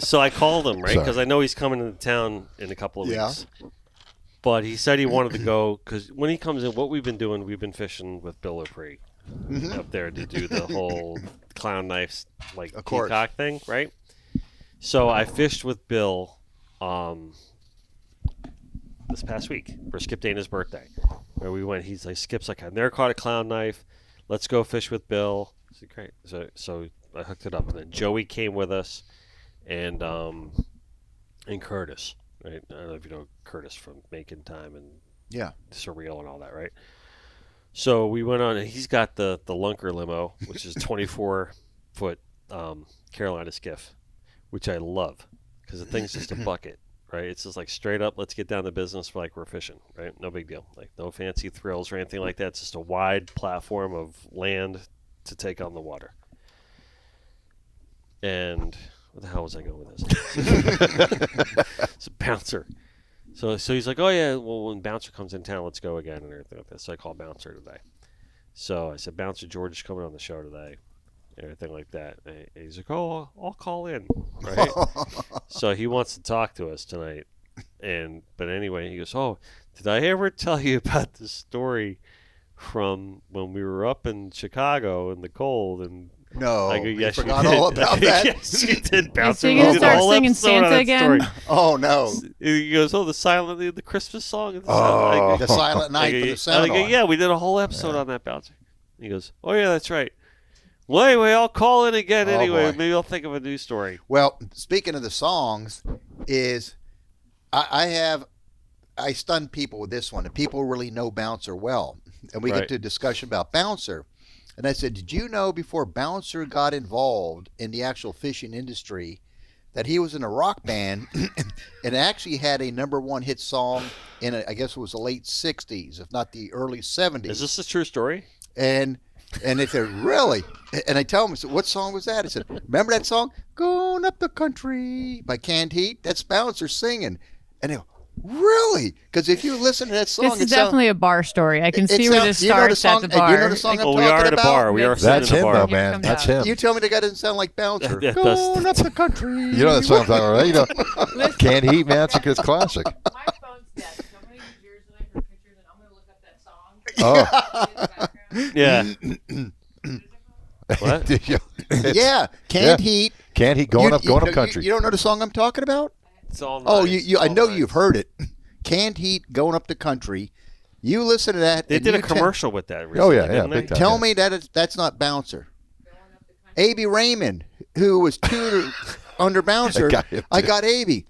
So I called him, right? Because I know he's coming into town in a couple of weeks. But he said he wanted to go because when he comes in, what we've been doing, we've been fishing with Bill O'Pree up there to do the whole clown knife, like peacock thing, right? So I fished with Bill this past week for Skip Dana's birthday, where we went. He's like, Skip's like, I've never caught a clown knife. Let's go fish with Bill. I said, great. So I hooked it up, and then Joey came with us, and Curtis. Right? I don't know if you know Curtis from Making Time and Surreal and all that, right? So we went on, and he's got the Lunker limo, which is a 24-foot Carolina skiff, which I love because the thing's just a bucket, right? It's just like straight up, let's get down to business like we're fishing, right? No big deal. Like no fancy thrills or anything like that. It's just a wide platform of land to take on the water. And where the hell was I going with this? It's a bouncer. So he's like, oh, yeah, well, when Bouncer comes in town, let's go again and everything like that. So I called Bouncer today. So I said, Bouncer George is coming on the show today and everything like that. And he's like, oh, I'll call in, right? So he wants to talk to us tonight. But anyway, he goes, oh, did I ever tell you about the story from when we were up in Chicago in the cold and No, I go, yes, you forgot all about that. Yes, you did. Bouncer. So you're going to start singing Santa again? Oh, no. He goes, oh, the Christmas song. The Silent Night from the Santa. Yeah, we did a whole episode on that, Bouncer. He goes, oh, yeah, that's right. Well, anyway, I'll call in again anyway. Boy. Maybe I'll think of a new story. Well, speaking of the songs, I stun people with this one. And people really know Bouncer well. And we get to a discussion about Bouncer. And I said, did you know before Bouncer got involved in the actual fishing industry that he was in a rock band and actually had a #1 hit song in, I guess it was the late 60s, if not the early 70s. Is this a true story? And they said, really? And I tell them, I said, what song was that? I said, remember that song? Going Up the Country by Canned Heat? That's Bouncer singing. And they go, really? Because if you listen to that song, this is definitely a bar story. I can see where this starts at the bar. You know the song I'm talking we are at a about? bar. We are That's sitting him, at a bar. though, man. That's him. You tell me the guy doesn't sound like Bouncer. That Going up the country. You know that song I'm talking about, right? You know, Canned Heat, man. It's classic. My phone's dead, so I'm going to use yours tonight for pictures, and I'm going to look up that song. Oh. Yeah. What? Yeah, Canned Heat. Canned Heat, going up country. You don't know the song I'm talking about? It's all nice. Oh, I know you've heard it. Canned Heat, Going Up the Country. You listen to that. They did a commercial with that recently, didn't they? big time. Tell me that's not Bouncer. A.B. Raymond, who was tutor under Bouncer. I got A.B.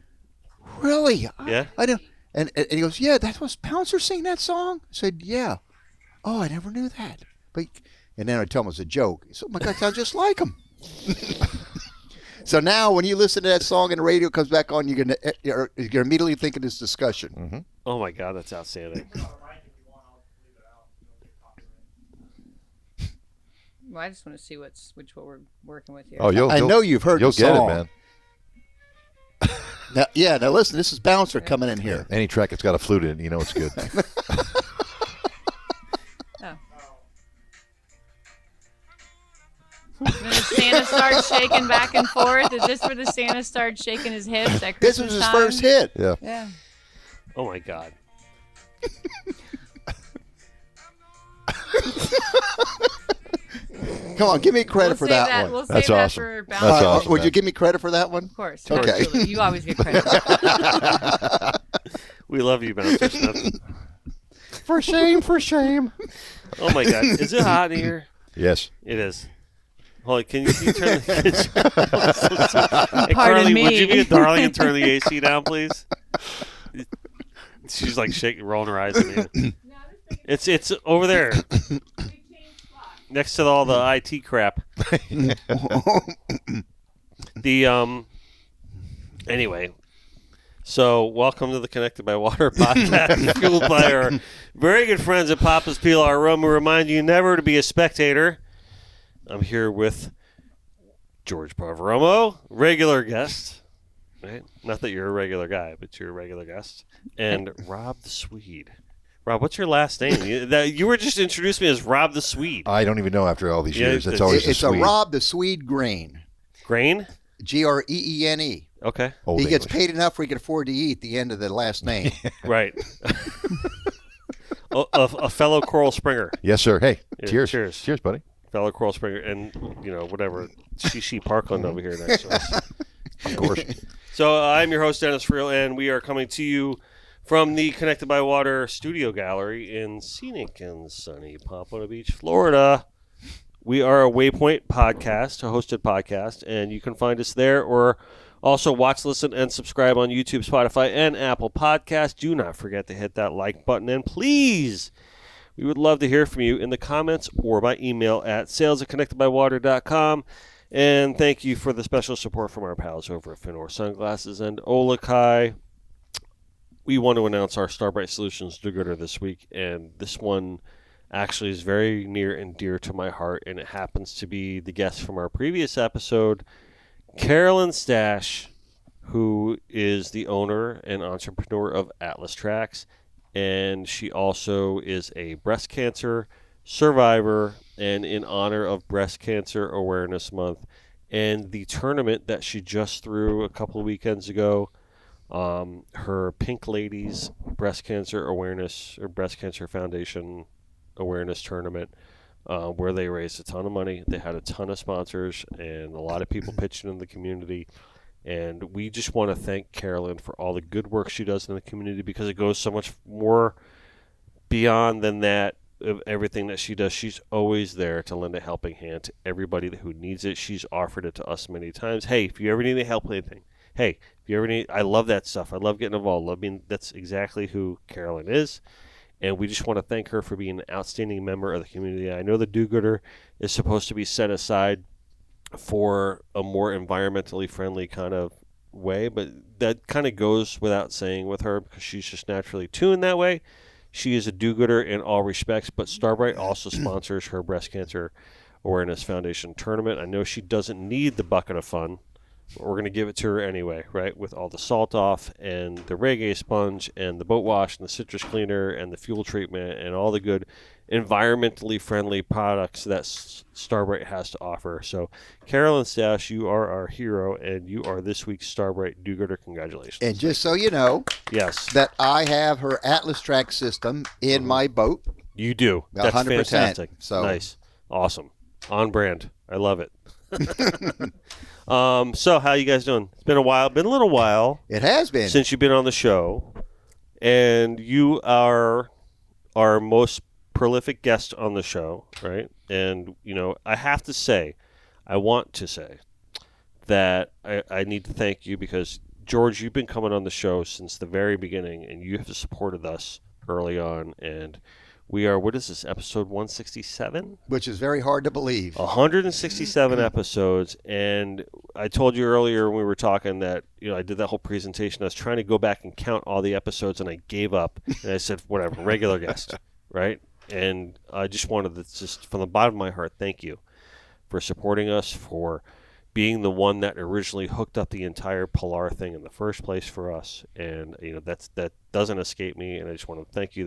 Really? Yeah. I don't. And he goes, yeah, that was Bouncer singing that song? I said, yeah. Oh, I never knew that. And then I tell him it's a joke. He said, oh my God, sounds just like him. So now when you listen to that song and the radio comes back on, you're gonna immediately think of this discussion. Mm-hmm. Oh, my God, that's outstanding. Well, I just want to see what we're working with here. Oh, I know you've heard the song. You'll get it, man. Now listen, this is Bouncer coming in here. Any track that's got a flute in it, you know it's good. When the Santa starts shaking back and forth, is this where the Santa starts shaking his hips at Christmas This was his time? first hit. Yeah. Oh, my God. Come on, give me credit for that one. We'll That's save that awesome. for That's Bouncer. awesome. Would you give me credit for that one? Of course. Okay. Absolutely. You always get credit. We love you, Bouncer Smith. For shame. Oh, my God. Is it hot in here? Yes. It is. Hold on, can you turn the Hey, Pardon Carly, me. would you be a darling and turn the AC down, please? She's like shaking, rolling her eyes at me. It's over there. Next to all the IT crap. Anyway. So, welcome to the Connected by Water podcast, fueled by our very good friends at Papa's PLR Rum, who remind you never to be a spectator. I'm here with George Poveromo, regular guest, right? Not that you're a regular guy, but you're a regular guest, and Rob the Swede. Rob, what's your last name? You were just introduced me as Rob the Swede. I don't even know after all these years. It's always It's a Rob the Swede Greene. Greene? Greene. Okay. Old He gets English. paid enough where he can afford to eat the end of the last name. Right. a fellow Coral Springer. Yes, sir. Hey, Yeah, cheers. cheers. Cheers, buddy. Fellow Coral Springer. And, whatever. Shishi Parkland over here next to us. Of course. So I'm your host, Dennis Friel, and we are coming to you from the Connected by Water Studio Gallery in scenic and sunny Pompano Beach, Florida. We are a Waypoint podcast, a hosted podcast, and you can find us there or also watch, listen, and subscribe on YouTube, Spotify, and Apple Podcasts. Do not forget to hit that like button, and please, we would love to hear from you in the comments or by email at sales@connectedbywater.com. And thank you for the special support from our pals over at Finor Sunglasses and Olakai. We want to announce our Starbright Solutions do-gooder this week, and this one actually is very near and dear to my heart, and it happens to be the guest from our previous episode, Carolyn Stash, who is the owner and entrepreneur of Atlas Tracks, and she also is a breast cancer survivor, and in honor of Breast Cancer Awareness Month and the tournament that she just threw a couple of weekends ago, her Pink Ladies Breast Cancer Awareness or Breast Cancer Foundation Awareness Tournament, where they raised a ton of money. They had a ton of sponsors and a lot of people pitching in the community. And we just want to thank Carolyn for all the good work she does in the community, because it goes so much more beyond than that. Of everything that she does, she's always there to lend a helping hand to everybody who needs it. She's offered it to us many times. Hey, if you ever need any help with anything, hey, if you ever need, I love that stuff. I love getting involved. I mean, that's exactly who Carolyn is, and we just want to thank her for being an outstanding member of the community. I know the do-gooder is supposed to be set aside for a more environmentally friendly kind of way, but that kind of goes without saying with her, because she's just naturally tuned that way. She is a do-gooder in all respects, but Starbright also sponsors her Breast Cancer Awareness Foundation tournament. I know she doesn't need the bucket of fun, but we're going to give it to her anyway, right? With all the salt off and the reggae sponge and the boat wash and the citrus cleaner and the fuel treatment and all the good environmentally friendly products that Starbright has to offer. So, Carolyn Stash, you are our hero, and you are this week's Starbright do-gooder. Congratulations. And just so you know, yes, that I have her Atlas Track system in my boat. You do. That's 100%. fantastic. So nice. Awesome. On brand. I love it. So how you guys doing? It's been a while. Been a little while It has been. since you've been on the show. And you are our most prolific guest on the show, right? And, I have to say, I want to say that I need to thank you, because, George, you've been coming on the show since the very beginning, and you have supported us early on. And we are, what is this, episode 167? Which is very hard to believe. 167 episodes, and I told you earlier when we were talking that I did that whole presentation. I was trying to go back and count all the episodes, and I gave up. And I said, whatever, regular guest, right? And I just wanted to, just from the bottom of my heart, thank you for supporting us, for being the one that originally hooked up the entire Pilar thing in the first place for us. And that doesn't escape me, and I just want to thank you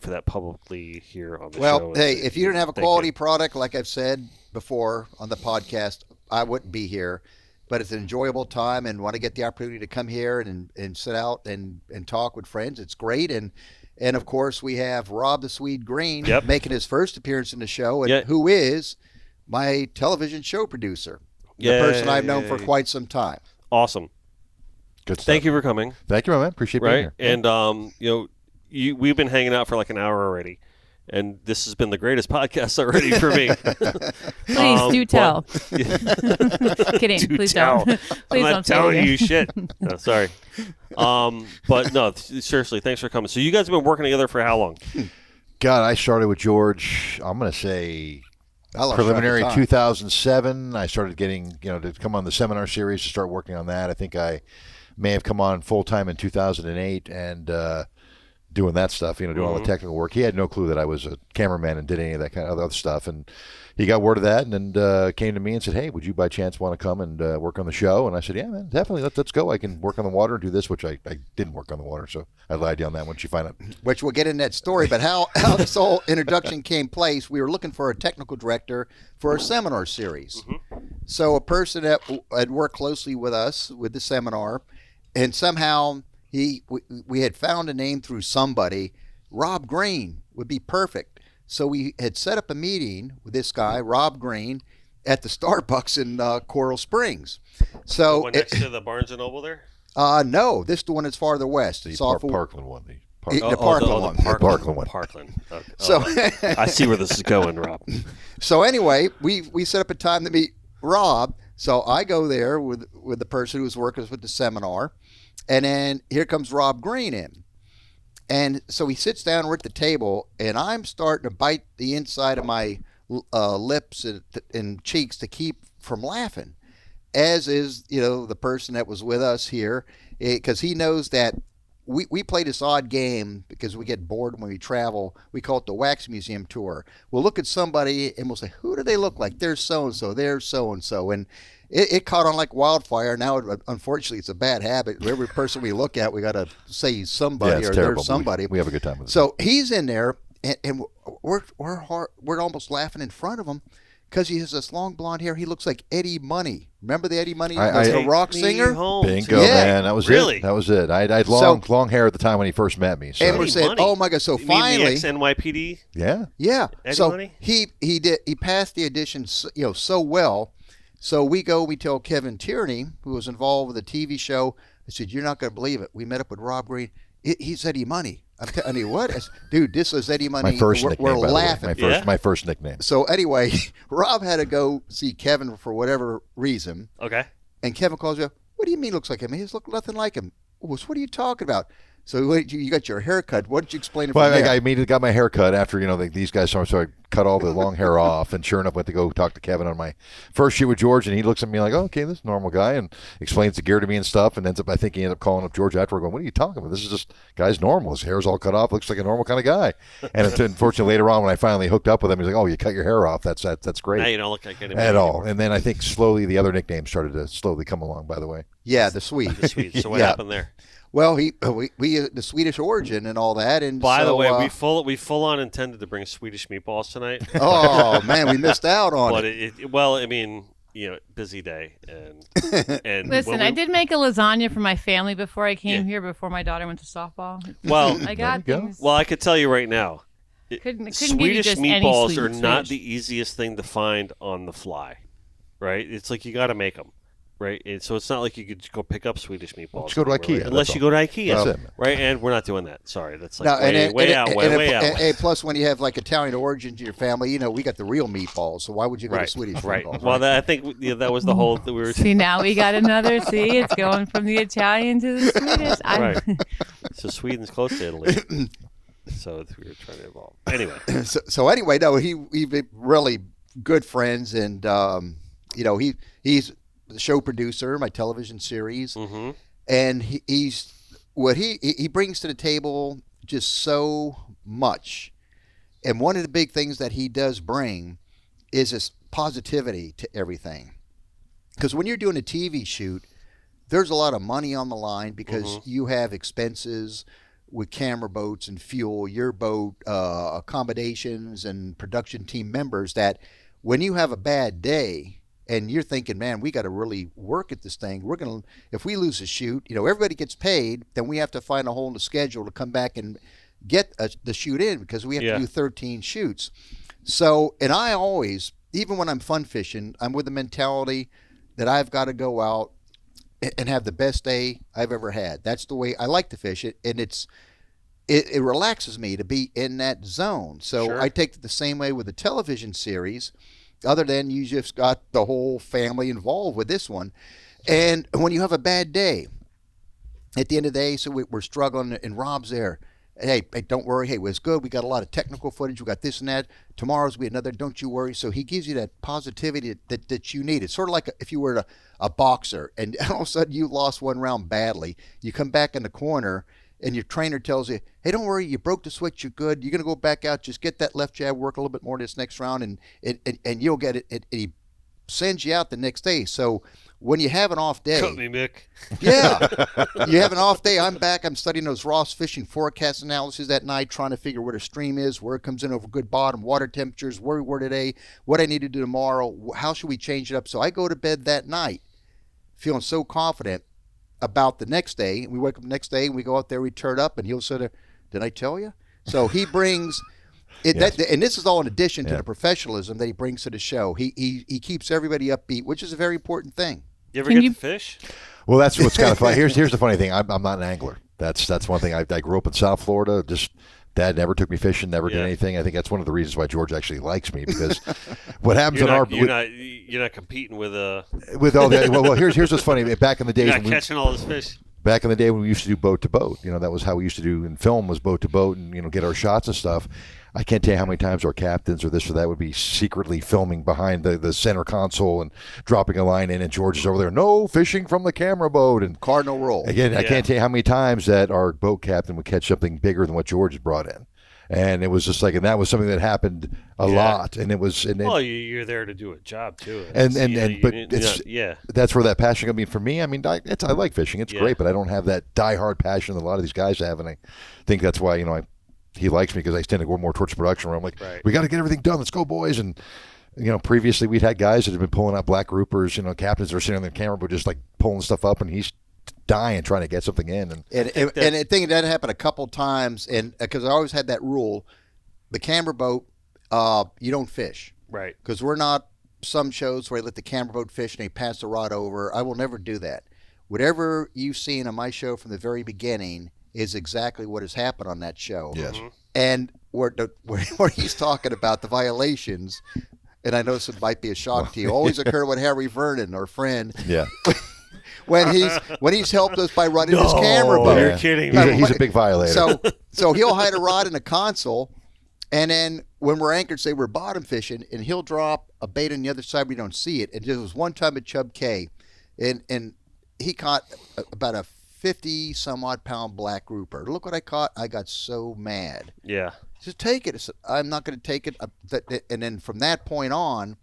for that publicly here on the show. Well, hey, if you didn't have a quality product, like I've said before on the podcast, I wouldn't be here. But it's an enjoyable time, and want to get the opportunity to come here and sit out and talk with friends. It's great. And of course, we have Rob the Swede Greene making his first appearance in the show, and who is my television show producer, the person I've known for quite some time. Awesome. Good stuff. Thank you for coming. Thank you, my man. Appreciate being here. And we've been hanging out for like an hour already, and this has been the greatest podcast already for me. Please do tell. Kidding. Please tell. don't. Please I'm not don't telling you shit. No, sorry. But no, seriously, thanks for coming. So you guys have been working together for how long? God, I started with George, I'm going to say preliminary 2007. I started getting, to come on the seminar series to start working on that. I think I may have come on full-time in 2008. And doing that stuff, doing all the technical work. He had no clue that I was a cameraman and did any of that kind of other stuff. And he got word of that and came to me and said, hey, would you by chance want to come and work on the show? And I said, yeah, man, definitely. Let's go. I can work on the water and do this, which I didn't work on the water. So I lied on that once you find out. Which we'll get in that story. But how this whole introduction came place, we were looking for a technical director for a seminar series. So a person that had worked closely with us with the seminar, and somehow we had found a name through somebody. Rob Greene would be perfect. So we had set up a meeting with this guy, Rob Greene, at the Starbucks in Coral Springs. So the one next to the Barnes and Noble there? No, this is the one that's farther west. The Parkland one. The Parkland one. The Parkland one. Parkland. Okay. So I see where this is going, Rob. So anyway, we set up a time to meet Rob. So I go there with the person who's working with the seminar, and then here comes Rob Greene in. And so he sits down, we're at the table, and I'm starting to bite the inside of my lips and cheeks to keep from laughing, as is, the person that was with us here, because he knows that we play this odd game because we get bored when we travel. We call it the Wax Museum Tour. We'll look at somebody and we'll say, who do they look like? There's so-and-so, there's so-and-so. And it caught on like wildfire. Now, unfortunately, it's a bad habit. Every person we look at, we got to say somebody or terrible. There's somebody. We have a good time with it. So he's in there, and we're almost laughing in front of him because he has this long blonde hair. He looks like Eddie Money. Remember the Eddie Money, the rock singer? Bingo, Yeah. man. That was Really? it. That was it. I had long hair at the time when he first met me. So. And we're saying, oh my God! So You finally, mean the ex-NYPD? Yeah. Eddie so Money? he passed the audition, so well. So we tell Kevin Tierney, who was involved with the TV show. I said, you're not going to believe it. We met up with Rob Greene. He's Eddie Money. I'm telling you what, dude, this is Eddie Money. My first nickname, we're by the way. laughing. My first nickname. So anyway, Rob had to go see Kevin for whatever reason. Okay. And Kevin calls you up. What do you mean looks like him? He just look nothing like him. What are you talking about? So you got your hair cut. What did you explain it Well, from there? I immediately got my hair cut after, these guys saw me, so I cut all the long hair off, and sure enough, went to go talk to Kevin on my first shoot with George, and he looks at me like, oh, okay, this is a normal guy, and explains the gear to me and stuff, and I think he ended up calling up George afterward going, what are you talking about? This is just, guy's normal. His hair's all cut off, looks like a normal kind of guy. And unfortunately, later on, when I finally hooked up with him, he's like, oh, you cut your hair off. That's great. Now you don't look like anybody at all. anymore. And then I think slowly the other nicknames started to slowly come along, by the way. Yeah, the Swede. The Swede. So what Yeah. happened there? Well, we the Swedish origin and all that. And By so, the way, we full on intended to bring Swedish meatballs tonight. Oh man, we missed out on But it. Busy day and Listen, I did make a lasagna for my family before I came here, before my daughter went to softball. Well, I got There you go. things. well, I could tell you right now, Couldn't give you Swedish just any meatballs sweet are not Swedish. the easiest thing to find on the fly, right? It's like you got to make them, right? And so it's not like you could just go pick up Swedish meatballs. Just go to anywhere, IKEA, right? Unless that's you go to IKEA, That's it. right? And we're not doing that. Sorry, that's like No, way out. And plus, when you have like Italian origins in your family, we got the real meatballs. So why would you go to Swedish right. meatballs? Well, I think that was the whole that we were. See, now we got another. See, it's going from the Italian to the Swedish. Right. So Sweden's close to Italy. So we were trying to evolve. Anyway. So anyway, no, we really good friends, and he's the show producer, my television series, and he's what he brings to the table just so much. And one of the big things that he does bring is this positivity to everything. Because when you're doing a TV shoot, there's a lot of money on the line because you have expenses with camera boats and fuel, your boat, accommodations, and production team members that when you have a bad day and you're thinking, man, we got to really work at this thing. We're going to, if we lose a shoot, everybody gets paid, then we have to find a hole in the schedule to come back and get the shoot in because we have to do 13 shoots. So, and I always, even when I'm fun fishing, I'm with the mentality that I've got to go out and have the best day I've ever had. That's the way I like to fish it, and it relaxes me to be in that zone. So I take it the same way with the television series, other than you just got the whole family involved with this one. And when you have a bad day, at the end of the day, so we're struggling, and Rob's there. Hey, don't worry. Hey, it's good. We got a lot of technical footage. We got this and that. Tomorrow's we another. Don't you worry. So he gives you that positivity that you need. It's sort of like if you were a boxer and all of a sudden you lost one round badly. You come back in the corner and your trainer tells you, hey, don't worry, you broke the switch, you're good. You're going to go back out, just get that left jab, work a little bit more this next round, and you'll get it. And he sends you out the next day. So when you have an off day. Cut me, Mick. Yeah. You have an off day. I'm back. I'm studying those Ross fishing forecast analyses that night, trying to figure where the stream is, where it comes in over good bottom, water temperatures, where we were today, what I need to do tomorrow, how should we change it up. So I go to bed that night feeling so confident about the next day. We wake up the next day and we go out there, we turn up, and he'll say, did I tell you? So he brings it, Yes. and this is all in addition to the professionalism that he brings to the show. He keeps everybody upbeat, which is a very important thing. You ever Can get you- to fish? Well, that's what's kind of funny. Here's the funny thing. I'm not an angler. That's one thing. I grew up in South Florida. Just Dad never took me fishing. Never did Yeah. anything. I think that's one of the reasons why George actually likes me, because what happens You're in not, our you're not competing with with all the well, here's what's funny. Back in the days you're not when we, catching all this fish. back in the day when we used to do boat to boat, that was how we used to do in film, was boat to boat, and get our shots and stuff. I can't tell you how many times our captains or this or that would be secretly filming behind the center console and dropping a line in, and George is over there, no fishing from the camera boat, and Cardinal rule. again, I Yeah. can't tell you how many times that our boat captain would catch something bigger than what George had brought in. And it was just like, and that was something that happened a lot. And it was, Well, you're there to do a job too. And- It's, and- you know, and- you- but you're it's- not- yeah. that's where that passion. I mean, for me, I like fishing. It's Yeah. great, but I don't have that diehard passion that a lot of these guys have. And I think that's why, he likes me, because I tend to go more towards production, where I'm like, Right. we got to get everything done. Let's go, boys. And, previously we'd had guys that had been pulling out black groupers, captains that are sitting on the camera, but just like pulling stuff up, and he's dying trying to get something in. And I think that happened a couple times, and because I always had that rule, the camera boat, you don't fish, Right. because we're not some shows where they let the camera boat fish and they pass the rod over. I will never do that. Whatever you've seen on my show from the very beginning is exactly what has happened on that show. Yes. Mm-hmm. And where he's talking about the violations, and I know this might be a shock to you, always occur with Harry Vernon, our friend, Yeah. when he's helped us by running his camera No, boat. you're kidding He's me. he's a big violator. So he'll hide a rod in a console, and then when we're anchored, say we're bottom fishing, and he'll drop a bait on the other side, we don't see it. And there was one time at Chub K, and he caught about a 50 some odd pound black grouper. Look what I caught. I got so mad. Yeah. He said, take it. I said, I'm not going to take it. And then from that point on,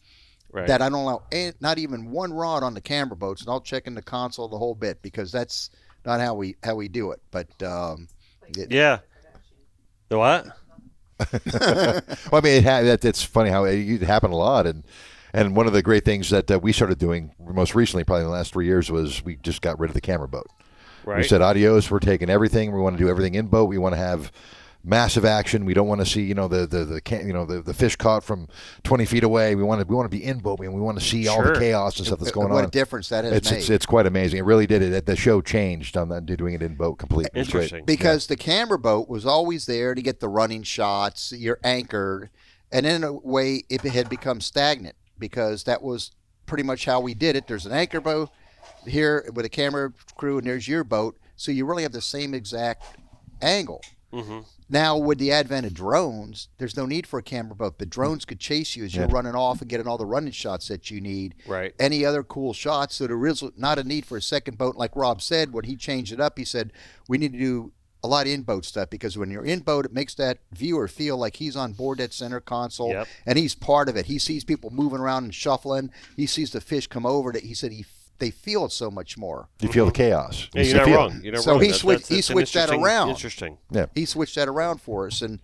Right. that I don't allow not even one rod on the camera boats, and I'll check in the console the whole bit, because that's not how we do it. But Yeah. The what? Well, I mean, it's funny how it happened a lot, and one of the great things that we started doing most recently, probably in the last 3 years, was we just got rid of the camera boat. Right. We said, adios. We're taking everything. We want to do everything in boat. We want to have massive action. We don't want to see the fish caught from 20 feet away. We want to be in boat, and we want to see all the Sure. chaos and stuff that's going what on. a difference that has made. It's quite amazing. It really did. The show changed on that, doing it in boat completely. It was great. Interesting. Because the camera boat was always there to get the running shots. You're anchored, and in a way, it had become stagnant, because that was pretty much how we did it. There's an anchor boat here with a camera crew, and there's your boat, so you really have the same exact angle. Mm-hmm. Now, with the advent of drones, there's no need for a camera boat. The drones could chase you as you're running off and getting all the running shots that you need. Right. Any other cool shots. So there is not a need for a second boat. Like Rob said, when he changed it up, he said, we need to do a lot of in-boat stuff, because when you're in boat, it makes that viewer feel like he's on board that center console, Yep. and he's part of it. He sees people moving around and shuffling. He sees the fish come over. He said they feel it so much more. You feel the chaos. Yeah, You you're not feel wrong. it. You're not So wrong. he That- switched- that's- he that's an switched that interesting- around. Interesting. He switched that around for us, and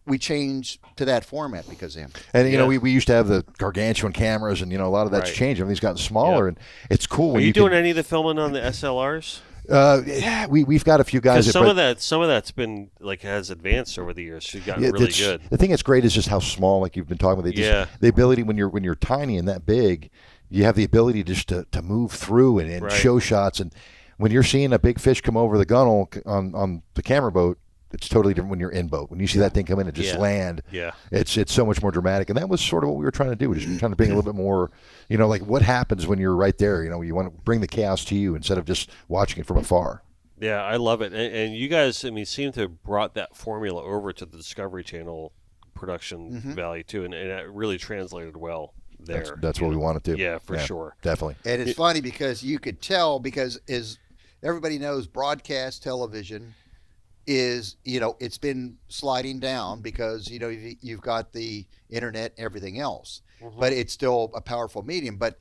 we changed to that format because of him. And Yeah. we used to have the gargantuan cameras, and a lot of that's Right. changed. Everything's gotten smaller, and it's cool. Are when you can- doing any of the filming on the SLRs? Yeah, we've got a few guys. Because that, some of that's been has advanced over the years. She's gotten Yeah, really that's- good. The thing that's great is just how small, like you've been talking about. Yeah. The ability when you're tiny and that big, you have the ability just to move through and Right. show shots. And when you're seeing a big fish come over the gunnel on the camera boat, it's totally different when you're in boat. When you see that thing come in and just Yeah. land, Yeah. it's so much more dramatic. And that was sort of what we were trying to do, just trying to bring a little bit more, like what happens when you're right there. You want to bring the chaos to you instead of just watching it from afar. Yeah, I love it. And you guys, seem to have brought that formula over to the Discovery Channel production value too, and it really translated well there. That's what we wanted to. Yeah, for sure. Definitely. And it's funny because you could tell, because as everybody knows, broadcast television is, it's been sliding down because, you've got the internet and everything else, but it's still a powerful medium. But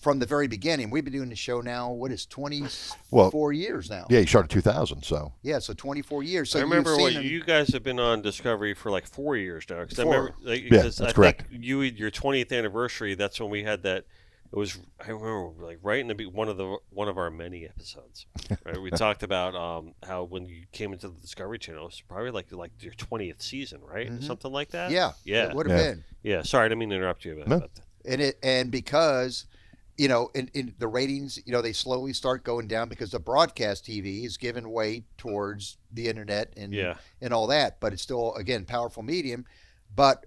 from the very beginning, we've been doing the show now, what is 24 years now? Yeah, you started 2000, so. Yeah, so 24 years. So I remember you've seen what you guys have been on Discovery for like 4 years now. Because I 4. remember, that's correct. think your 20th anniversary. That's when we had that. It was, I remember, like right in the one of our many episodes. Right, we talked about how when you came into the Discovery Channel, it was probably like your 20th season, right? Something like that. Yeah, yeah, it would have been. Yeah, sorry, I didn't mean to interrupt you. No. But And because in the ratings, they slowly start going down because the broadcast TV is giving way towards the internet and all that. But it's still, again, powerful medium. But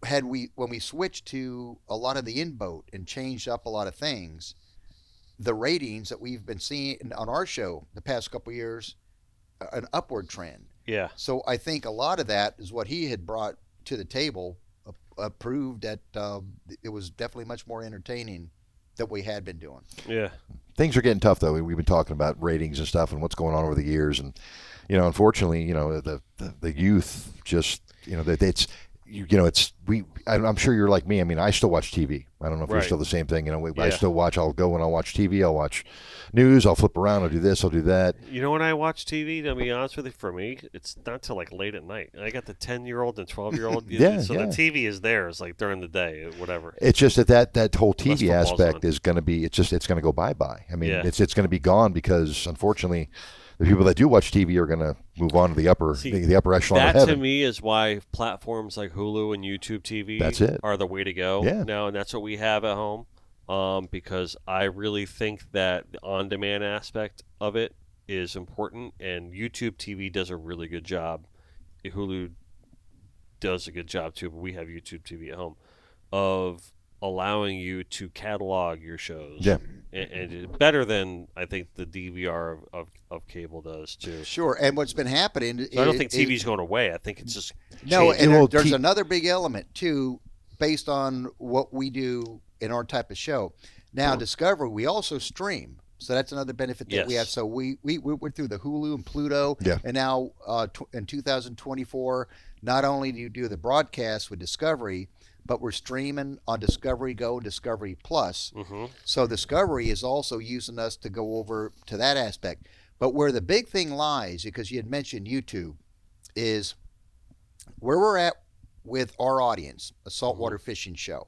when we switched to a lot of the in-boat and changed up a lot of things, the ratings that we've been seeing on our show the past couple of years, an upward trend. Yeah. So I think a lot of that is what he had brought to the table, proved that it was definitely much more entertaining than we had been doing. Yeah. Things are getting tough, though. We've been talking about ratings and stuff and what's going on over the years. And, unfortunately, the youth just, I'm sure you're like me. I mean, I still watch TV. I don't know if you're still the same thing. I still watch. I'll go and I'll watch TV. I'll watch news. I'll flip around. I'll do this. I'll do that. When I watch TV, to be honest with you, for me, it's not till like late at night. I got the 10-year-old and 12-year-old. So the TV is there. It's like during the day, whatever. It's just that whole TV aspect is going to be. It's going to go bye. I mean, it's going to be gone because unfortunately, the people that do watch TV are going to move on to the upper echelon of heaven. That to me is why platforms like Hulu and YouTube TV are the way to go now, and that's what we have at home. Because I really think that the on-demand aspect of it is important, and YouTube TV does a really good job. Hulu does a good job too, but we have YouTube TV at home of allowing you to catalog your shows. Yeah. And better than I think the DVR of cable does too. Sure, and what's been happening... So I don't think TV's going away. I think it's just No, changing. and there's another big element too, based on what we do in our type of show. Now, Discovery, we also stream. So that's another benefit that we have. So we went through the Hulu and Pluto, and now in 2024, not only do you do the broadcast with Discovery, but we're streaming on Discovery Go and Discovery Plus. So Discovery is also using us to go over to that aspect. But where the big thing lies, because you had mentioned YouTube, is where we're at with our audience, a saltwater fishing show.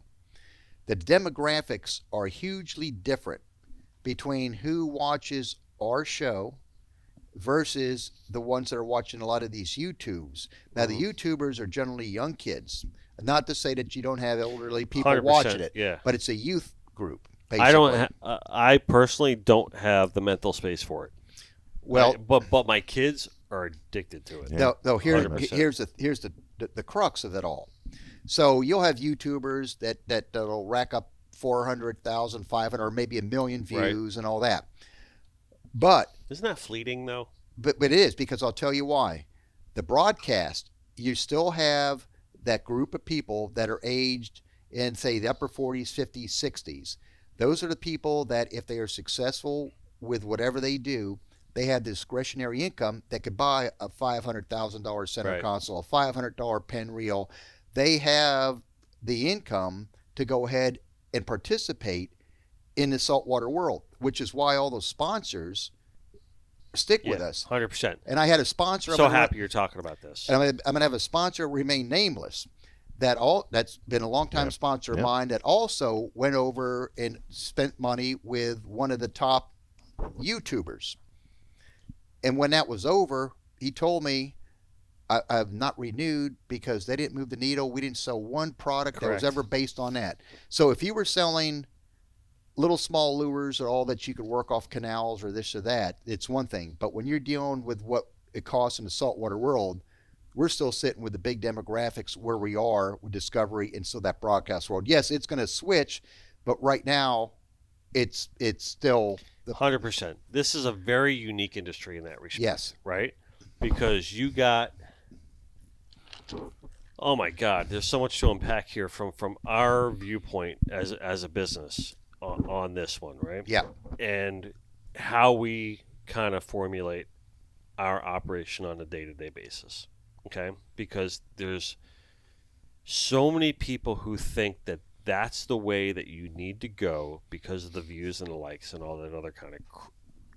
The demographics are hugely different between who watches our show versus the ones that are watching a lot of these YouTubes. Now, the YouTubers are generally young kids. Not to say that you don't have elderly people watching it, but it's a youth group. Basically. I personally don't have the mental space for it. Well, but my kids are addicted to it. No, here's the crux of it all. So you'll have YouTubers that'll rack up 400,000, 500, or maybe 1 million views and all that. But isn't that fleeting though? But it is, because I'll tell you why. The broadcast, you still have that group of people that are aged in, say, the upper 40s, 50s, 60s. Those are the people that, if they are successful with whatever they do, they have discretionary income that could buy a $500,000 center console, a $500 pen reel. They have the income to go ahead and participate in the saltwater world, which is why all those sponsors stick with us. 100%. And I had a sponsor. So happy you're talking about this. And I'm going to have a sponsor remain nameless. That's been a longtime sponsor of mine that also went over and spent money with one of the top YouTubers. And when that was over, he told me, I've not renewed because they didn't move the needle. We didn't sell one product that was ever based on that. So if you were selling little small lures or all that you could work off canals or this or that, it's one thing. But when you're dealing with what it costs in the saltwater world, we're still sitting with the big demographics where we are with Discovery and so that broadcast world. Yes, it's going to switch, but right now it's still 100%. This is a very unique industry in that respect. Yes. Right? Because you got, oh my God, there's so much to unpack here from our viewpoint as a business on this one, right? Yeah. And how we kind of formulate our operation on a day-to-day basis. Okay, because there's so many people who think that that's the way that you need to go because of the views and the likes and all that other kind of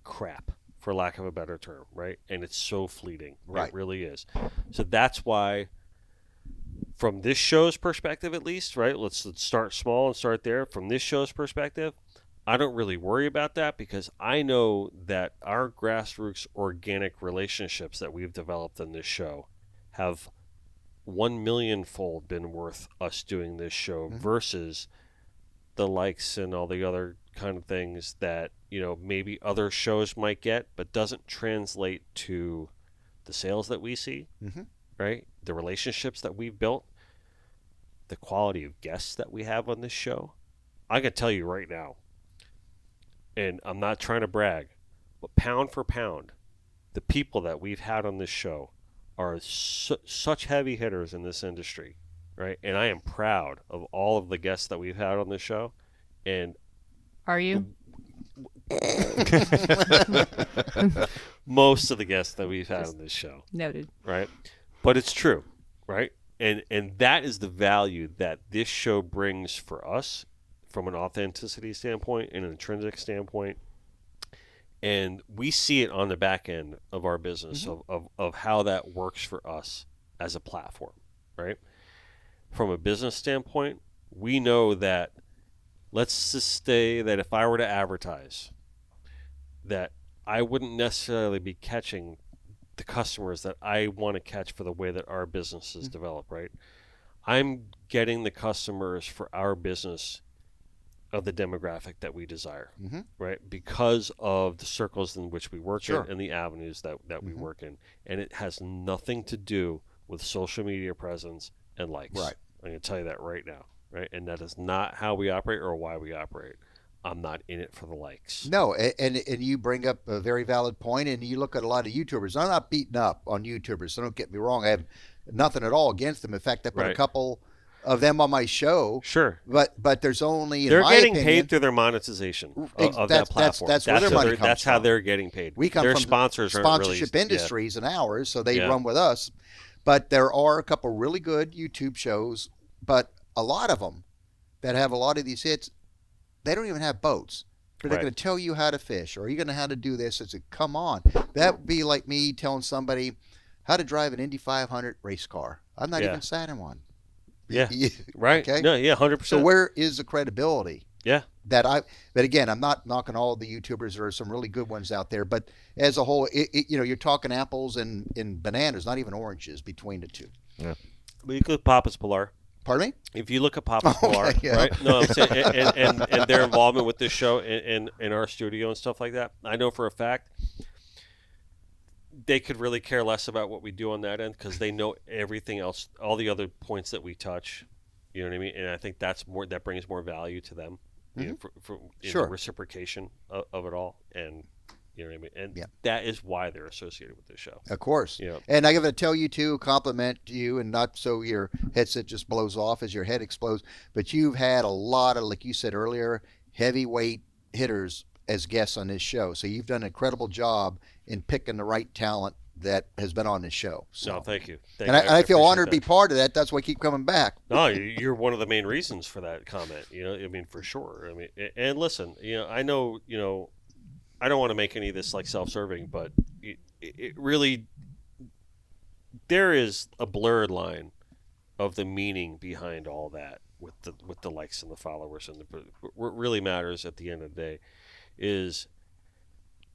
crap, for lack of a better term, right? And it's so fleeting. Right. It really is. So that's why, from this show's perspective at least, right? Let's start small and start there. From this show's perspective, I don't really worry about that because I know that our grassroots organic relationships that we've developed in this show have 1,000,000-fold been worth us doing this show versus the likes and all the other kind of things that, you know, maybe other shows might get, but doesn't translate to the sales that we see, right? The relationships that we've built, the quality of guests that we have on this show. I can tell you right now, and I'm not trying to brag, but pound for pound, the people that we've had on this show are such heavy hitters in this industry, right? And I am proud of all of the guests that we've had on this show. And Are you? most of the guests that we've had on this show, Noted. right? But it's true, right? And that is the value that this show brings for us from an authenticity standpoint and an intrinsic standpoint. And we see it on the back end of our business of how that works for us as a platform, right? From a business standpoint, we know that, let's just say that if I were to advertise, that I wouldn't necessarily be catching the customers that I want to catch for the way that our business is developed, right? I'm getting the customers for our business of the demographic that we desire, right? Because of the circles in which we work in and the avenues that we work in. And it has nothing to do with social media presence and likes. Right. I'm going to tell you that right now, right? And that is not how we operate or why we operate. I'm not in it for the likes. No, and you bring up a very valid point, and you look at a lot of YouTubers. I'm not beating up on YouTubers, so don't get me wrong. I have nothing at all against them. In fact, I put a couple of them on my show. Sure. But there's only, they're in my getting opinion, paid through their monetization of that's that platform. that's where their money comes That's from. how they're getting paid. We come their from sponsors aren't sponsorship really, industries and ours, so they run with us. But there are a couple really good YouTube shows, but a lot of them that have a lot of these hits, they don't even have boats. But they're going to tell you how to fish, or are you going to how to do this? It's like, come on. That would be like me telling somebody how to drive an Indy 500 race car. I'm not even sat in one. Yeah. Right. Okay. No, yeah, 100%. So where is the credibility? Yeah. But again, I'm not knocking all the YouTubers. There are some really good ones out there. But as a whole, you're talking apples and bananas, not even oranges between the two. Yeah. Well, you could Papa's Pilar. Pardon me? If you look at Papa's Pilar, right? No, I'm saying, and their involvement with this show and our studio and stuff like that, I know for a fact they could really care less about what we do on that end because they know everything else, all the other points that we touch. You know what I mean? And I think that brings more value to them, you know, for the reciprocation of it all. And you know what I mean? And that is why they're associated with this show. Of course. You know? And I got to tell you, too, compliment you, and not so your headset just blows off as your head explodes, but you've had a lot of, like you said earlier, heavyweight hitters as guests on this show. So you've done an incredible job in picking the right talent that has been on this show. So no, thank you. I feel honored to be part of that. That's why I keep coming back. No, you're one of the main reasons for that comment. You know, I mean, for sure. I mean, and listen, you know, I know, you know, I don't want to make any of this like self-serving, but it really, there is a blurred line of the meaning behind all that with the likes and the followers and what really matters at the end of the day is,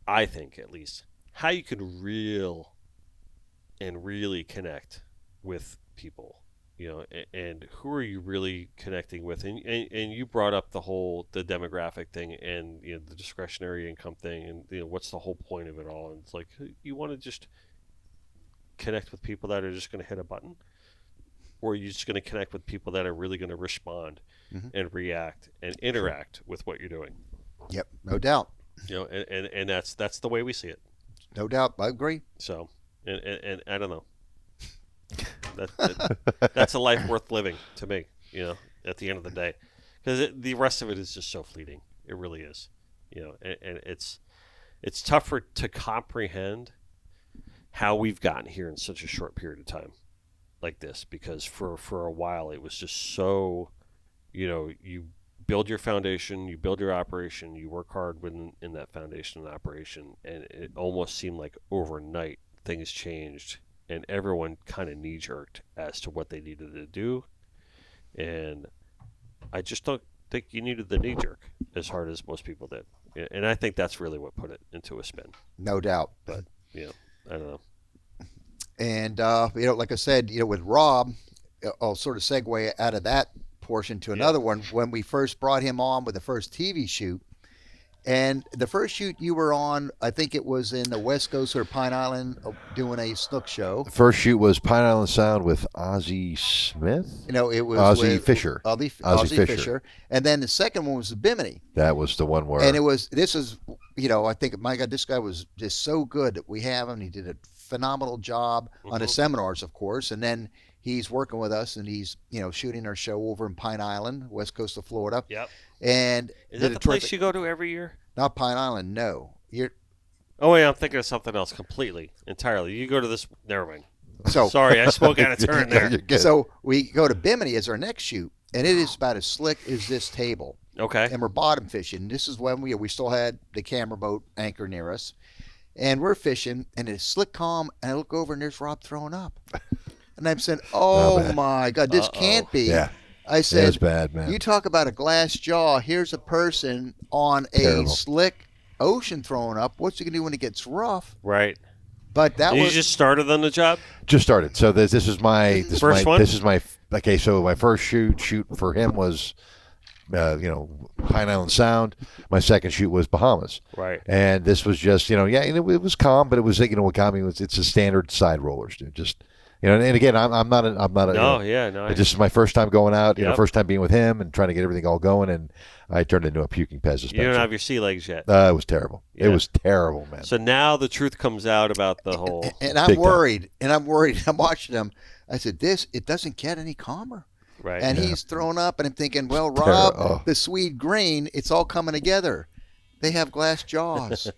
I think at least, how you could really connect with people. You know, and who are you really connecting with? And you brought up the demographic thing and, you know, the discretionary income thing and, you know, what's the whole point of it all? And it's like, you want to just connect with people that are just going to hit a button, or are you just going to connect with people that are really going to respond and react and interact with what you're doing? Yep, no doubt. You know, and that's the way we see it. No doubt, I agree. So, and I don't know. That's a life worth living to me, you know, at the end of the day, because the rest of it is just so fleeting. It really is, you know, and it's tougher to comprehend how we've gotten here in such a short period of time like this, because for a while it was just so, you build your foundation, you build your operation, you work hard in that foundation and operation, and it almost seemed like overnight things changed and everyone kind of knee-jerked as to what they needed to do. And I just don't think you needed the knee-jerk as hard as most people did. And I think that's really what put it into a spin. No doubt. But, I don't know. And, like I said, with Rob, I'll sort of segue out of that portion to another one. When we first brought him on with the first TV shoot, and the first shoot you were on, I think it was in the West Coast or Pine Island doing a snook show. The first shoot was Pine Island Sound with Ozzie Smith. It was Ozzie with Fisher. Ozzie Fisher. And then the second one was the Bimini. That was the one where. And I think, my God, this guy was just so good that we have him. He did a phenomenal job on his seminars, of course. And then he's working with us, and he's, shooting our show over in Pine Island, west coast of Florida. Yep. And is that the place you go to every year? Not Pine Island, no. Oh, wait, I'm thinking of something else completely, entirely. You go to this, never mind. So sorry, I spoke out of turn there. So we go to Bimini as our next shoot, and it is about as slick as this table. Okay. And we're bottom fishing. This is when we still had the camera boat anchor near us. And we're fishing, and it's slick calm, and I look over, and there's Rob throwing up. And I'm saying, oh, my God, this can't be. Yeah. I said, it was bad, man. You talk about a glass jaw. Here's a person on a slick ocean throwing up. What's he going to do when it gets rough? Right. But you just started on the job? Just started. So this is my first one? This is my okay. So my first shoot for him was, Pine Island Sound. My second shoot was Bahamas. Right. And this was just it was calm, but it was what got me was it's a standard side rollers, dude. Just. And again, I'm not a. Oh, This is my first time going out. First time being with him and trying to get everything all going, and I turned into a puking Pez suspension. You don't have your sea legs yet. It was terrible. Yeah. It was terrible, man. So now the truth comes out about the whole. And I'm worried. I'm watching him. I said, it doesn't get any calmer. Right. And he's thrown up, and I'm thinking, well, Rob, the Swede Greene, it's all coming together. They have glass jaws.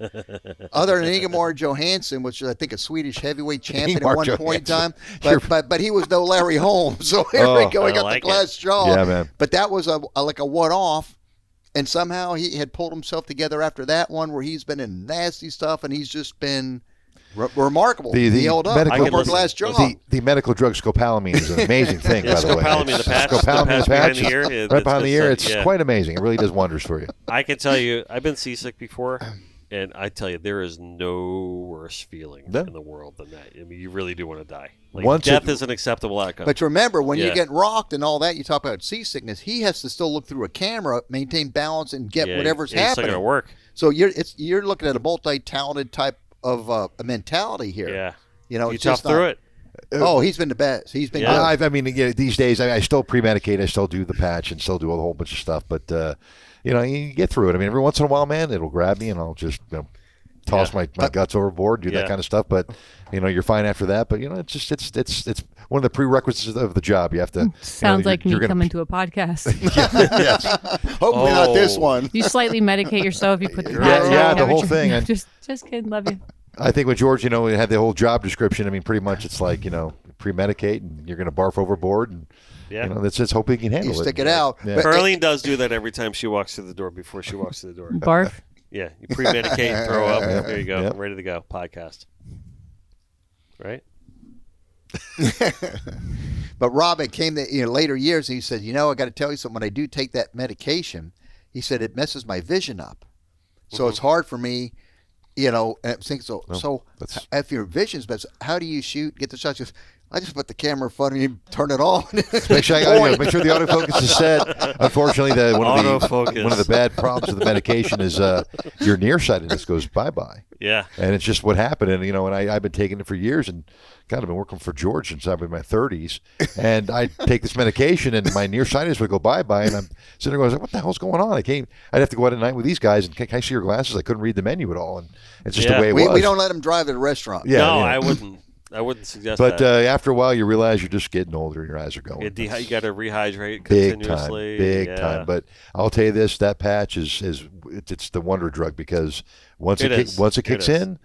Other than Ingemar Johansson, which is, I think, a Swedish heavyweight champion at one point in time. But he was no Larry Holmes. So here we go. He got the glass jaw. Yeah, man. But that was like a one-off. And somehow he had pulled himself together after that one where he's been in nasty stuff, and he's just been remarkable. He held up. Glass jaw. The medical drug scopolamine is an amazing thing, by the way. Scopolamine, the patch. Scopolamine, the patch. Behind the ear. Right behind the ear. It's quite amazing. It really does wonders for you. I can tell you, I've been seasick before, and I tell you, there is no worse feeling in the world than that. I mean, you really do want to die. Death is an acceptable outcome. But remember, when you get rocked and all that, you talk about seasickness, he has to still look through a camera, maintain balance, and get whatever's happening. It's not going to work. So you're looking at a multi-talented type of a mentality here. Yeah. You tough through it. Oh, he's been the best. He's been good. These days I still pre-medicate. I still do the patch and still do a whole bunch of stuff. But, you get through it. I mean, every once in a while, man, it'll grab me and I'll just toss my guts overboard, do that kind of stuff. But, you're fine after that. But, it's one of the prerequisites of the job. You have to. Sounds like me coming to a podcast. Yes. Hopefully not this one. You slightly medicate yourself. You put the patch on. The whole thing. Just kidding. Love you. I think with George, we had the whole job description. I mean, pretty much it's like, pre-medicate and you're going to barf overboard. And, that's just hoping you can handle it. You stick it out. Yeah. But Arlene does do that every time she walks through the door before she walks through the door. Barf? Yeah. You pre-medicate and throw up. There you go. Yep. I'm ready to go. Podcast. Right? But Rob, it came to later years, and he said, I got to tell you something. When I do take that medication, he said, it messes my vision up. So it's hard for me. And I'm thinking, so if your vision's best, how do you get the shots? I just put the camera in front of you, turn it on. Make sure the autofocus is set. Unfortunately, one of the bad problems of the medication is your nearsightedness goes bye-bye. Yeah. And it's just what happened. And, and I've been taking it for years, and God, I've been working for George since I've been in my 30s. And I take this medication, and my nearsightedness would go bye-bye. And I'm sitting there going, what the hell's going on? I'd have to go out at night with these guys, and can I see your glasses? I couldn't read the menu at all. And it's just the way it was. We don't let them drive to the restaurant. Yeah, I wouldn't. I wouldn't suggest But that. after a while, you realize you're just getting older and your eyes are going. You got to rehydrate Big continuously. Big time. But I'll tell you this: that patch it's the wonder drug because once it kicks in,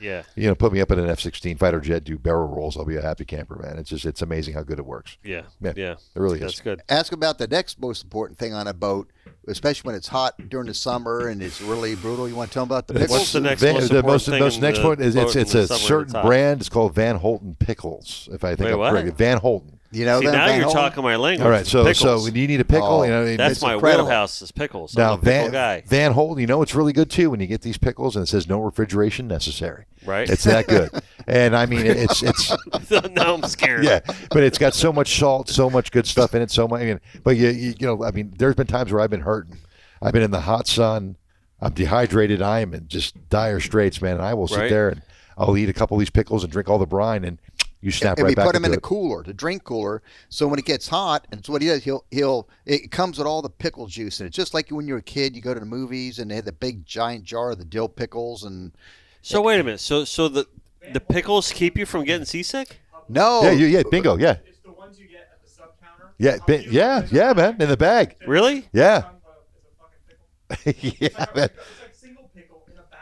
put me up in an F-16 fighter jet, do barrel rolls, I'll be a happy camper, man. It's amazing how good it works. Yeah. It really is. That's good. Ask about the next most important thing on a boat, especially when it's hot during the summer and it's really brutal. You want to tell them about the pickles? What's the next most important thing? The next point is it's a certain brand. It's called Van Holten pickles, if I think I'm correct. Van Holten. You know, see, now you're talking my language. All right, so when you need a pickle, that's my wheelhouse is pickles. I'm a pickle guy. Van Holten, it's really good too when you get these pickles and it says no refrigeration necessary. Right, it's that good. And I mean, it's. Now I'm scared. Yeah, but it's got so much salt, so much good stuff in it. But there's been times where I've been hurting. I've been in the hot sun. I'm dehydrated. I am in just dire straits, man. And I will sit there and I'll eat a couple of these pickles and drink all the brine and. You snap right back. And we put them in a cooler, the drink cooler, so when it gets hot, and so what he does, it comes with all the pickle juice, and it's just like when you're a kid, you go to the movies, and they had the big giant jar of the dill pickles, and. So wait a minute, so the pickles keep you from getting seasick? No. Yeah, bingo, yeah. It's the ones you get at the sub counter. Yeah, man, in the bag. Really? Yeah. Yeah, man. It's like single pickle in a bag.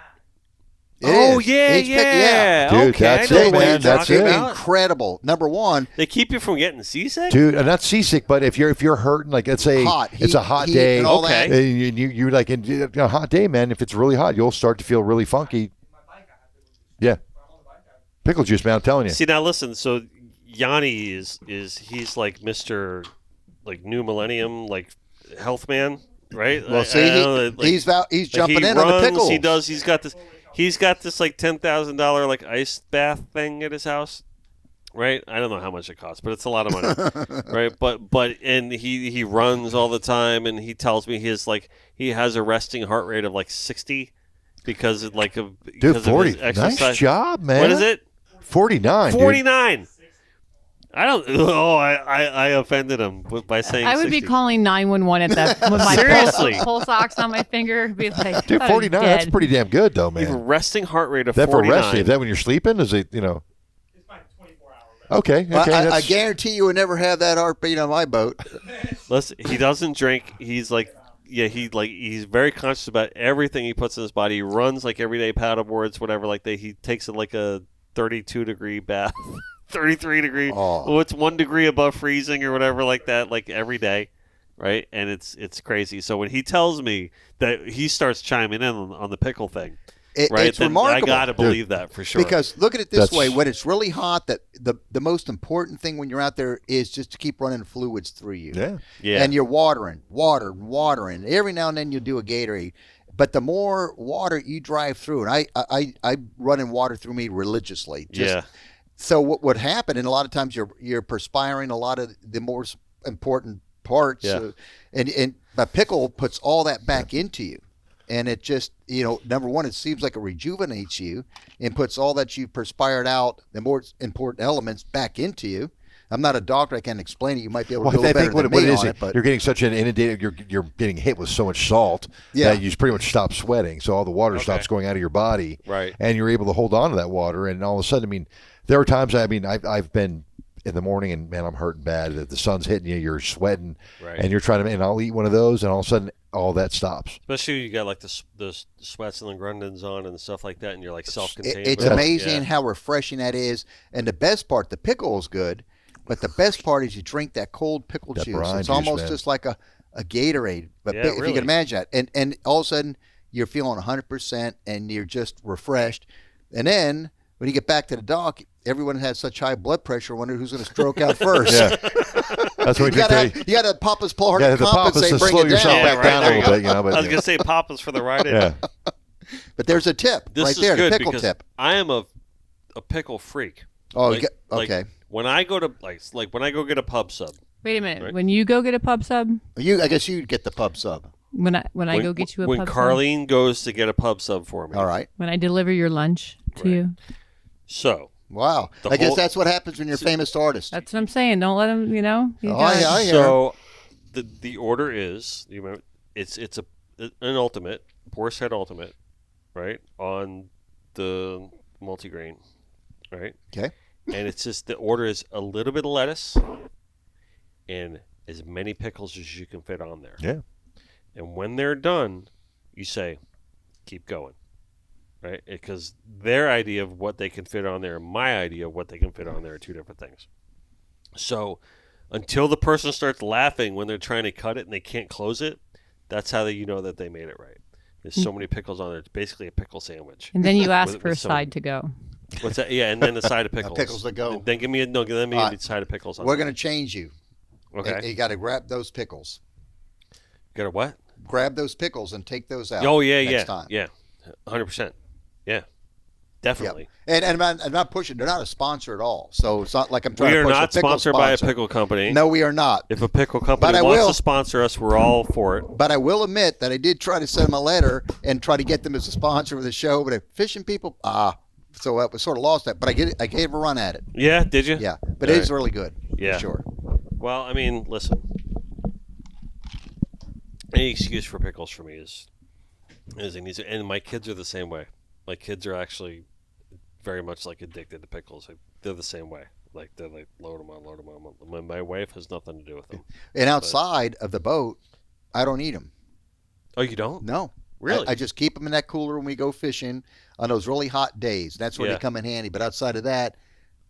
Oh is. yeah. Dude, okay, that's I know it, what man. you're That's talking it. about. Incredible. Number one. They keep you from getting seasick, dude. Not seasick, but if you're hurting, like let's say it's a hot day, okay, and you like in a hot day, man. If it's really hot, you'll start to feel really funky. Yeah, pickle juice, man. I'm telling you. See now, listen. So Yanni is he's like Mr. like New Millennium like health man, right? Well, see, he's jumping in on the pickles. He does. He's got this like $10,000 like ice bath thing at his house, right? I don't know how much it costs, but it's a lot of money, right? But and he runs all the time, and he tells me he has a resting heart rate of like 60 because of Dude, 40. Of his exercise. Nice job, man. What is it? 49. 49. Dude. I don't. Oh, I offended him by saying. I would 60. be calling 911 at that with my Seriously. pulse ox on my finger. Be like, Dude, 49. That's pretty damn good, though, man. You have a resting heart rate of that 49. for resting? Is that when you're sleeping? Is it It's like 24 hours. Okay. Well, I guarantee you would never have that heartbeat on my boat. Listen, he doesn't drink. He's like. Yeah, he's very conscious about everything he puts in his body. He runs like everyday paddleboards, whatever. Like he takes it like a 32-degree bath, 33-degree. Oh, it's 1 degree above freezing or whatever like that, like every day, right? And it's crazy. So when he tells me that he starts chiming in on the pickle thing, right? It's remarkable. I gotta believe that for sure. Because look at it this way: when it's really hot, that the most important thing when you're out there is just to keep running fluids through you. Yeah. And you're watering. Every now and then you'll do a Gatorade, but the more water you drive through, and I run in water through me religiously. So what would happen, and a lot of times you're perspiring a lot of the more important parts. Yeah. And the pickle puts all that back into you. And it just, number one, it seems like it rejuvenates you and puts all that you've perspired out, the more important elements, back into you. I'm not a doctor. I can't explain it. You might be able to do a little better than me on it. But you're getting such an inundated, you're getting hit with so much salt that you pretty much stop sweating. So all the water stops going out of your body. Right. And you're able to hold on to that water. And all of a sudden, I mean, there are times, I've been in the morning and, man, I'm hurting bad. The sun's hitting you. You're sweating. Right. And you're trying to, and I'll eat one of those, and all of a sudden, all that stops. Especially you got like the sweats and the grundens on and stuff like that, and you're like self-contained. It's amazing how refreshing that is. And the best part, the pickle is good, but the best part is you drink that cold pickle juice. It's almost just like a Gatorade. But if you can imagine that. And all of a sudden, you're feeling 100% and you're just refreshed. And then when you get back to the dock, everyone has such high blood pressure, wonder who's going to stroke out first. That's what you got to pop his heart to compensate, to bring slow it yourself down. back down a little bit. But, I was going to say Papa's for the ride-in. Yeah. But there's a tip this right is there, good the pickle because tip. I am a pickle freak. Oh, okay. Like when I go to like when I go get a pub sub. Wait a minute. Right. When you go get a pub sub? I guess you'd get the pub sub. When I go get you a when pub Carlene goes to get a pub sub for me. All right. When I deliver your lunch to you. So. Wow. I guess that's what happens when you're a famous artist. That's what I'm saying. Don't let him, I hear. So the order is, it's an ultimate, Boar's Head Ultimate, right? On the multigrain, right? Okay. And it's just the order is a little bit of lettuce and as many pickles as you can fit on there. Yeah. And when they're done, you say, keep going. Right? Because their idea of what they can fit on there and my idea of what they can fit on there are two different things. So until the person starts laughing when they're trying to cut it and they can't close it, that's how you know that they made it right. There's so many pickles on there. It's basically a pickle sandwich. And then you ask With- for a with some- side to go. What's that? Yeah, and then a side of pickles. Pickles to go. And then give me a side of pickles. On We're there. going to change you. Okay. You got to grab those pickles. Got a what? Grab those pickles and take those out. Oh yeah, next yeah, time. yeah, 100%. Yeah, definitely. And I'm not pushing. They're not a sponsor at all. So it's not like I'm trying We to are push not a pickle sponsored by a sponsor. pickle company. No, we are not. If a pickle But company I wants will. to sponsor us, we're all for it. But I will admit that I did try to send them a letter and try to get them as a sponsor of the show. But fishing people, so I was sort of lost that. But I gave a run at it. Yeah, did you? Yeah, but All it is right. really good. Yeah. For sure. Well, I mean, listen. Any excuse for pickles for me is it needs to, and my kids are the same way. My kids are actually very much like addicted to pickles. They're the same way. Like they're like load them on. My wife has nothing to do with them. And outside of the boat, I don't eat them. Oh, you don't? No. Really? I just keep them in that cooler when we go fishing on those really hot days. That's where Yeah. they come in handy. But outside of that,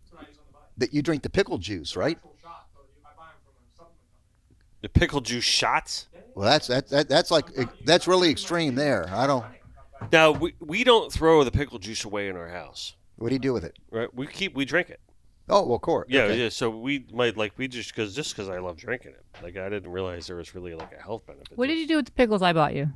That's what I use on the bike. that you drink the pickle juice, right? Actual shot, but I buy them from a supplement company. The pickle juice shots. Well, that's like that's really extreme there. I don't. Now we don't throw the pickle juice away in our house, What do you do with it? right? We drink it. Oh, well, of course. Yeah, Okay. yeah. So we might just because I love drinking it. Like I didn't realize there was really like a health benefit. What to did it. you do with the pickles I bought you?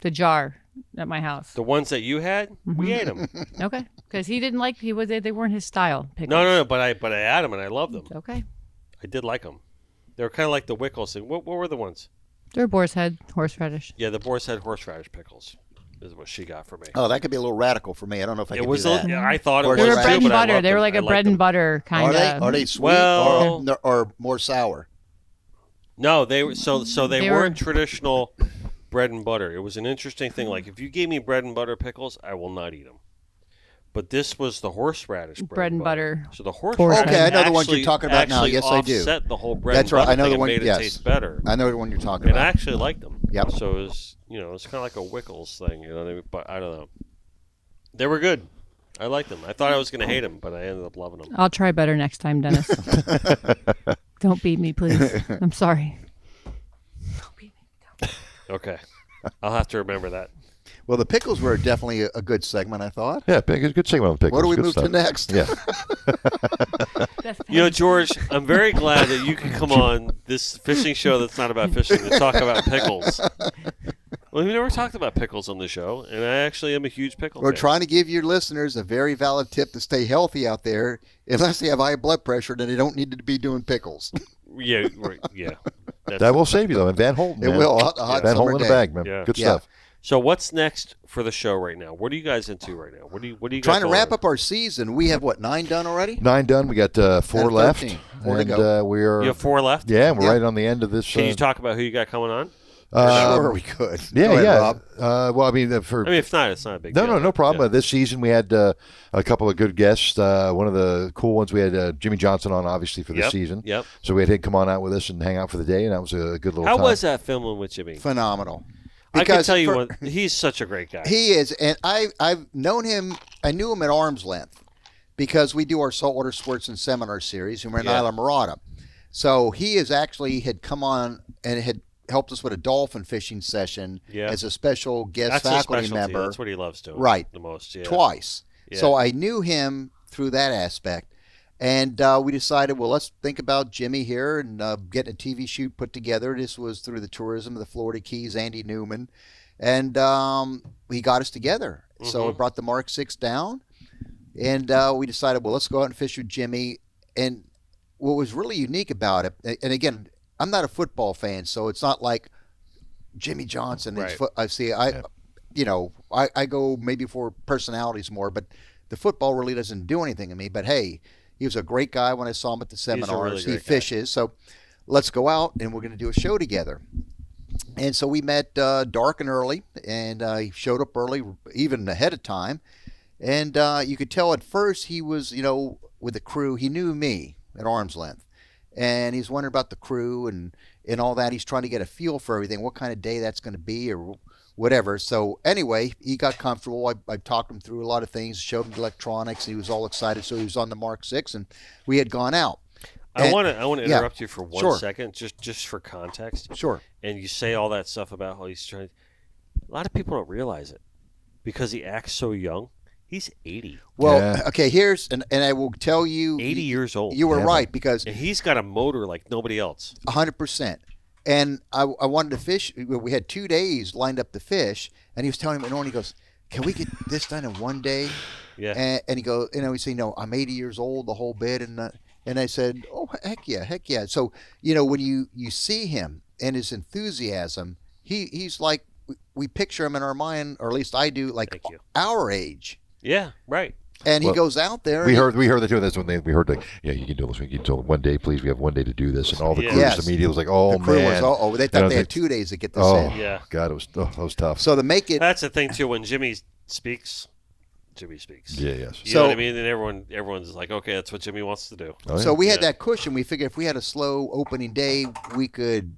The jar at my house. The ones that you had, we ate them. Okay, because he didn't like they weren't his style. Pickles. No. But I had them and I loved them. Okay, I did like them. They were kind of like the Wickles thing. What were the ones? they're boar's head horseradish. Yeah, the Boar's Head horseradish pickles is what she got for me. Oh, that could be a little radical for me. I don't know if I It can was. do that. I thought it Or was They were Horseradish. too, bread and but I butter. loved They were them. like I a liked bread them. and butter kind of. Are they sweet Well- or more sour? No, they were so they They weren't were- traditional bread and butter. It was an interesting thing. Like if you gave me bread and butter pickles, I will not eat them. But this was the horseradish bread Bread and butter. So the horseradish. Okay, I know the ones you're actually- talking about now. actually Yes, I do. offset the whole bread That's and right. butter I know thing the and one- made it yes. taste better. I know the one you're talking And I about. actually liked them. Yep. So it was, it's kind of like a Wickles thing, you know what I mean? But I don't know. They were good. I liked them. I thought I was going to hate them, but I ended up loving them. I'll try better next time, Dennis. Don't beat me, please. I'm sorry. Don't beat me. Okay. I'll have to remember that. Well, the pickles were definitely a good segment, I thought. Yeah, good segment on the pickles. What do we Good move stuff. to next? Yeah. You know, George, I'm very glad that you can come on this fishing show that's not about fishing and talk about pickles. Well, we never talked about pickles on the show, and I actually am a huge pickle We're fan. trying to give your listeners a very valid tip to stay healthy out there. Unless they have high blood pressure, then they don't need to be doing pickles. Yeah, right, yeah. That will save you, though. And Van Holt, It man. will. A hot Van Holt summer in the day. bag, man. Yeah. Good Yeah. stuff. So what's next for the show right now? What are you guys into right now? What do you got Trying to going wrap on? up our season. We have, 9 done already? 9 done. We got 4 And left. 13. More to and go. we are. You have 4 left? Yeah, we're Yeah. right on the end of this. Can you talk about who you got coming on? Sure, we could. Yeah, Go ahead, yeah. Rob. Well, I mean, for I mean, if not, it's not a big no, deal. no problem. Yeah. This season we had a couple of good guests. One of the cool ones we had Jimmy Johnson on, obviously for this Yep, season. Yep. So we had him come on out with us and hang out for the day, and that was a good little How time. was that filming with Jimmy? Phenomenal. I can Because tell you for- one. He's such a great guy. He is, and I've known him. I knew him at arm's length because we do our saltwater sports and seminar series, and we're in Yeah. Isla Mirada. So he is actually had come on and had helped us with a dolphin fishing session Yeah. as a special guest That's his faculty specialty. member That's what he loves doing. Right. The most. Yeah. twice. Yeah. So I knew him through that aspect. And we decided, well, let's think about Jimmy here and getting a TV shoot put together. This was through the tourism of the Florida Keys, Andy Newman. And he got us together. So I Mhm. brought the Mark 6 down. And we decided, well, let's go out and fish with Jimmy. And what was really unique about it, and again, I'm not a football fan, so it's not like Jimmy Johnson. Right. I go maybe for personalities more, but the football really doesn't do anything to me. But hey, he was a great guy when I saw him at the seminars. really He great guy. fishes, so let's go out and we're going to do a show together. And so we met dark and early, and he showed up early, even ahead of time. And you could tell at first he was, with the crew. He knew me at arm's length. And he's wondering about the crew and all that. He's trying to get a feel for everything, what kind of day that's going to be or whatever. So anyway, he got comfortable. I talked him through a lot of things, showed him the electronics. He was all excited. So he was on the Mark VI, and we had gone out. I want to interrupt you for 1 sure. second, just for context. Sure. And you say all that stuff about how he's trying. A lot of people don't realize it because he acts so young. He's 80. Well, okay, and I will tell you. 80 years old. You were right, because. And he's got a motor like nobody else. 100%. And I wanted to fish. We had 2 days lined up to fish, and he was telling me, and he goes, "Can we get this done in 1 day?" Yeah. And he goes, he said, "No, I'm 80 years old, the whole bit." And I said, "Oh, heck yeah." So, when you see him and his enthusiasm, he's like, we picture him in our mind, or at least I do, like our age. Yeah, right. And he goes out there. We heard that too. That's when we heard you can do this. You can tell 1 day, please. We have 1 day to do this, and all the crews immediately was like, "Oh, the crew man!" Was, they thought they had 2 days to get this in. Yeah. God, it was tough. So to make it. That's the thing too. When Jimmy speaks. Yeah, yes. You know what I mean? And everyone's like, okay, that's what Jimmy wants to do. Oh, yeah. So we had that cushion. We figured if we had a slow opening day, we could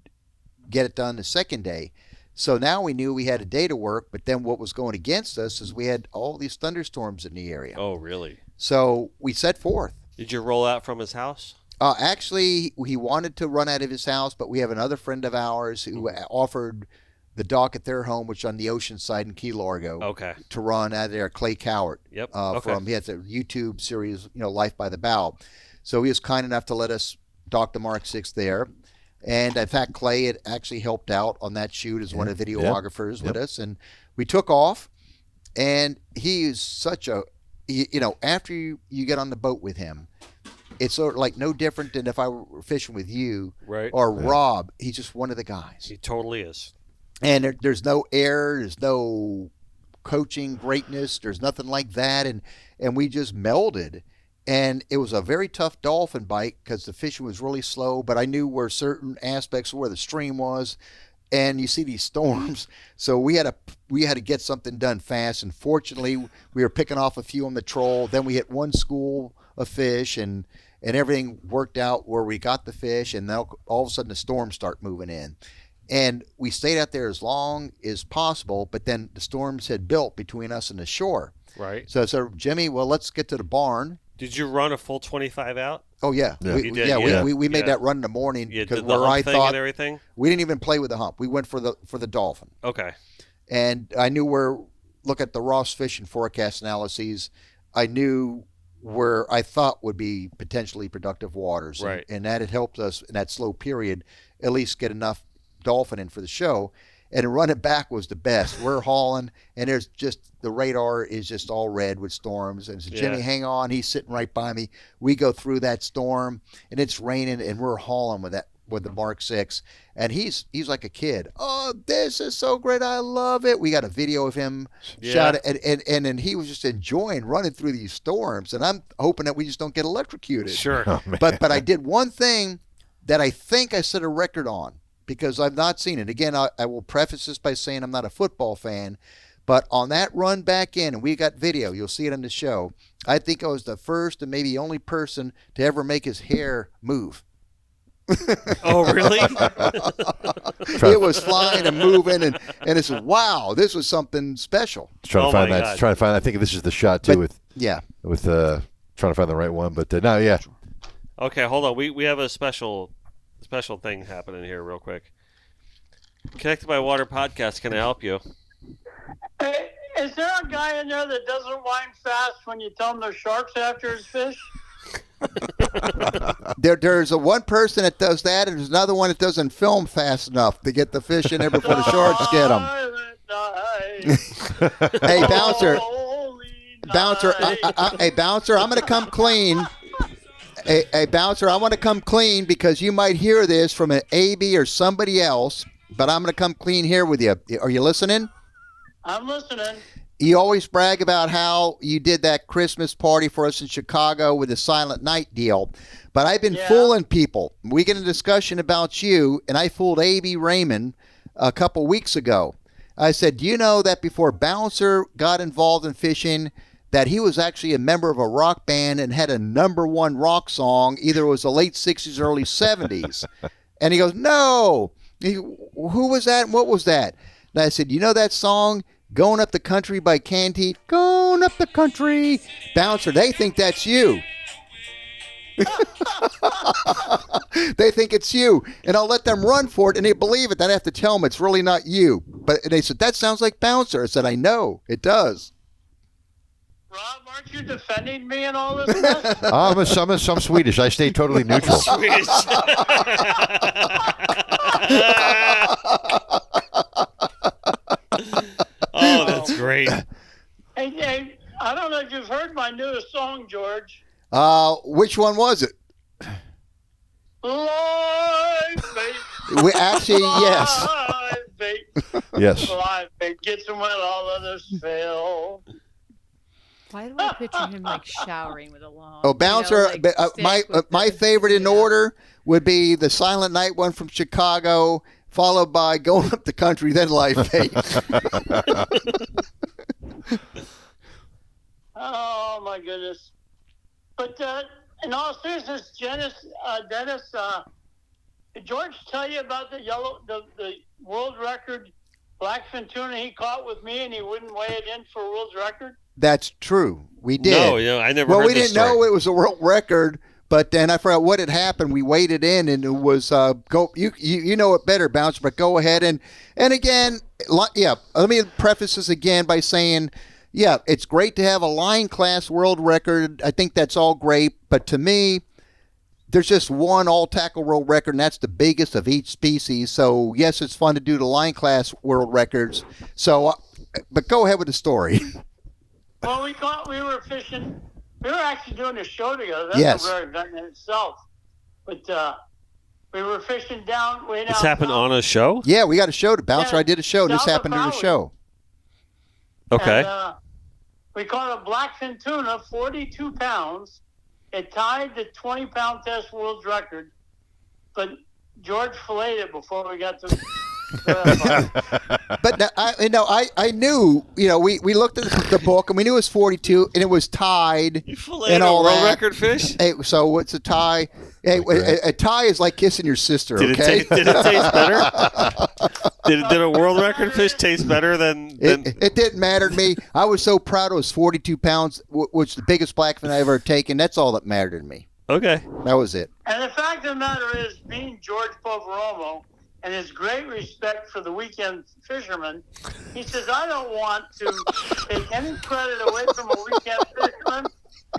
get it done the second day. So now we knew we had a day to work, but then what was going against us is we had all these thunderstorms in the area. Oh, really? So we set forth. Did you roll out from his house? Actually, he wanted to run out of his house, but we have another friend of ours who offered the dock at their home, which is on the ocean side in Key Largo, to run out of there. Clay Cowart. Yep. He has a YouTube series, Life by the Bow. So he was kind enough to let us dock the Mark VI there. And in fact, Clay had actually helped out on that shoot as one of the videographers with us. And we took off, and he is such a, after you get on the boat with him, it's sort of like no different than if I were fishing with you or Rob. He's just one of the guys. He totally is. And there's no air, there's no coaching greatness, there's nothing like that. And we just melded. And it was a very tough dolphin bite because the fishing was really slow, but I knew where certain aspects of where the stream was. And you see these storms, so we had to get something done fast. And fortunately, we were picking off a few on the troll. Then we hit one school of fish, and everything worked out where we got the fish. And then all of a sudden, the storms start moving in. And we stayed out there as long as possible, but then the storms had built between us and the shore. Right. So I said, "Jimmy, well, let's get to the barn." Did you run a full 25 out? Oh yeah, You did, we made that run in the morning because where I thought and everything. We didn't even play with the hump. We went for the dolphin. Okay. And I knew look at the Ross fishing forecast analyses. I knew where I thought would be potentially productive waters, right? And that had helped us in that slow period at least get enough dolphin in for the show. And running back was the best. We're hauling, and there's just the radar is just all red with storms. And so Jimmy, hang on. He's sitting right by me. We go through that storm, and it's raining, and we're hauling with the Mark VI. And he's like a kid. "Oh, this is so great! I love it." We got a video of him shouting, and he was just enjoying running through these storms. And I'm hoping that we just don't get electrocuted. Sure. Oh, but I did one thing that I think I set a record on, because I've not seen it. Again, I will preface this by saying I'm not a football fan, but on that run back in, and we got video, you'll see it on the show, I think I was the first and maybe only person to ever make his hair move. Oh, really? It was flying and moving, and it's, wow, this was something special. Trying to find. I think this is the shot too, with trying to find the right one. But no, yeah. Okay, hold on. We have a special thing happening here real quick. Connected by Water podcast, can I help you? Hey, is there a guy in there that doesn't whine fast when you tell him there's sharks after his fish? There's a one person that does that, and there's another one that doesn't film fast enough to get the fish in there before the sharks get them. Hey, bouncer, hey, bouncer, I'm going to come clean. Hey, bouncer, I want to come clean because you might hear this from an AB or somebody else, but I'm going to come clean here with you. Are you listening? I'm listening. You always brag about how you did that Christmas party for us in Chicago with the Silent Night deal, but I've been fooling people. We get a discussion about you, and I fooled A.B. Raymond a couple weeks ago. I said, "Do you know that before Bouncer got involved in fishing, that he was actually a member of a rock band and had a #1 rock song. Either it was the late 60s, early 70s. And he goes, no. Who was that? And what was that? And I said, you know that song, Going Up the Country by Cantey? Going Up the Country. Bouncer, they think that's you. They think it's you, and I'll let them run for it, and they believe it. Then I have to tell them it's really not you. But they said, that sounds like Bouncer. I said, I know, it does. Rob, aren't you defending me and all this mess? I'm Swedish. I stay totally neutral. Swedish. Oh, that's great. Hey, I don't know if you've heard my newest song, George. Which one was it? Live bait. We actually, yes. Live bait. Yes. Live bait gets them when all others fail. Why do I picture him like showering with a long? Oh, Bouncer. My favorite in order. order would be the Silent Night one from Chicago, followed by Going Up the Country, then Live Bait. Oh my goodness! But in all seriousness, Dennis, did George tell you about the world record blackfin tuna he caught with me, and he wouldn't weigh it in for a world record? That's true. We did. No, I never Well, heard we this didn't know story. it was a world record, but then I forgot what had happened. We waded in, and it was you know it better, Bouncer, but go ahead and again, yeah. Let me preface this again by saying, yeah, it's great to have a line class world record. I think that's all great, but to me, there's just one all tackle world record, and that's the biggest of each species. So yes, it's fun to do the line class world records. So, but go ahead with the story. Well, we were fishing. We were actually doing a show together. That's Yes. a rare event in itself. But we were fishing down way down. This happened on a show? Yeah, we got a show to Bouncer. Yeah, I did a show, and this south of happened during the Maui. show. Okay. And, we caught a blackfin tuna, 42 pounds. It tied the 20-pound test world record, but George filleted it before we got to. But I knew, we looked at the book and we knew it was 42 and it was tied. You filleted and a all world that. record fish? Hey, so what's a tie? Hey, a tie is like kissing your sister. Did Okay. it taste better? Did a world record fish taste better than? It didn't matter to me. I was so proud it was 42 pounds, which is the biggest blackfin I ever taken. That's all that mattered to me. Okay. That was it. And the fact of the matter is, being George Poveromo and his great respect for the weekend fisherman, he says, I don't want to take any credit away from a weekend fisherman,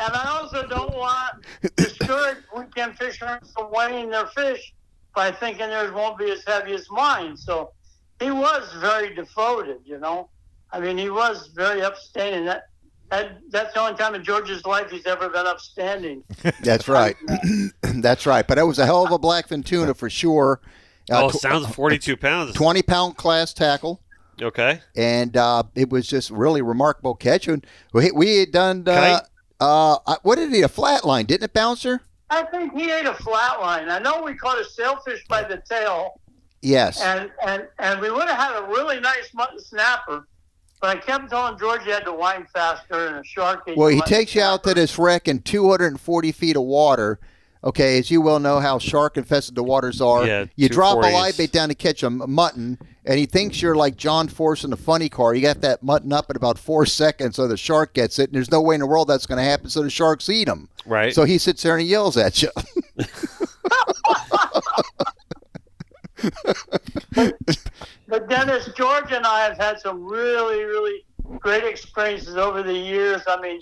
and I also don't want to discourage weekend fishermen from weighing their fish by thinking theirs won't be as heavy as mine. So he was very devoted, I mean, he was very upstanding. That's the only time in George's life he's ever been upstanding. That's right. That's right. But it was a hell of a blackfin tuna for sure. Sounds 42 pounds. 20-pound class tackle. Okay. And it was just really remarkable catch. And we had done, what did he, a flat line, didn't it, Bouncer? I think he ate a flat line. I know we caught a sailfish by the tail. Yes. And we would have had a really nice mutton snapper, but I kept telling George he had to wind faster and a shark ate Well, the he mutton takes you out to snapper. this wreck in 240 feet of water. Okay, as you well know how shark infested the waters are. Yeah, You drop a 240s. live bait down to catch a mutton, and he thinks you're like John Force in a funny car. You got that mutton up in about 4 seconds, so the shark gets it, and there's no way in the world that's going to happen, so the sharks eat him. Right. So he sits there and he yells at you. But Dennis, George and I have had some really, really great experiences over the years. I mean,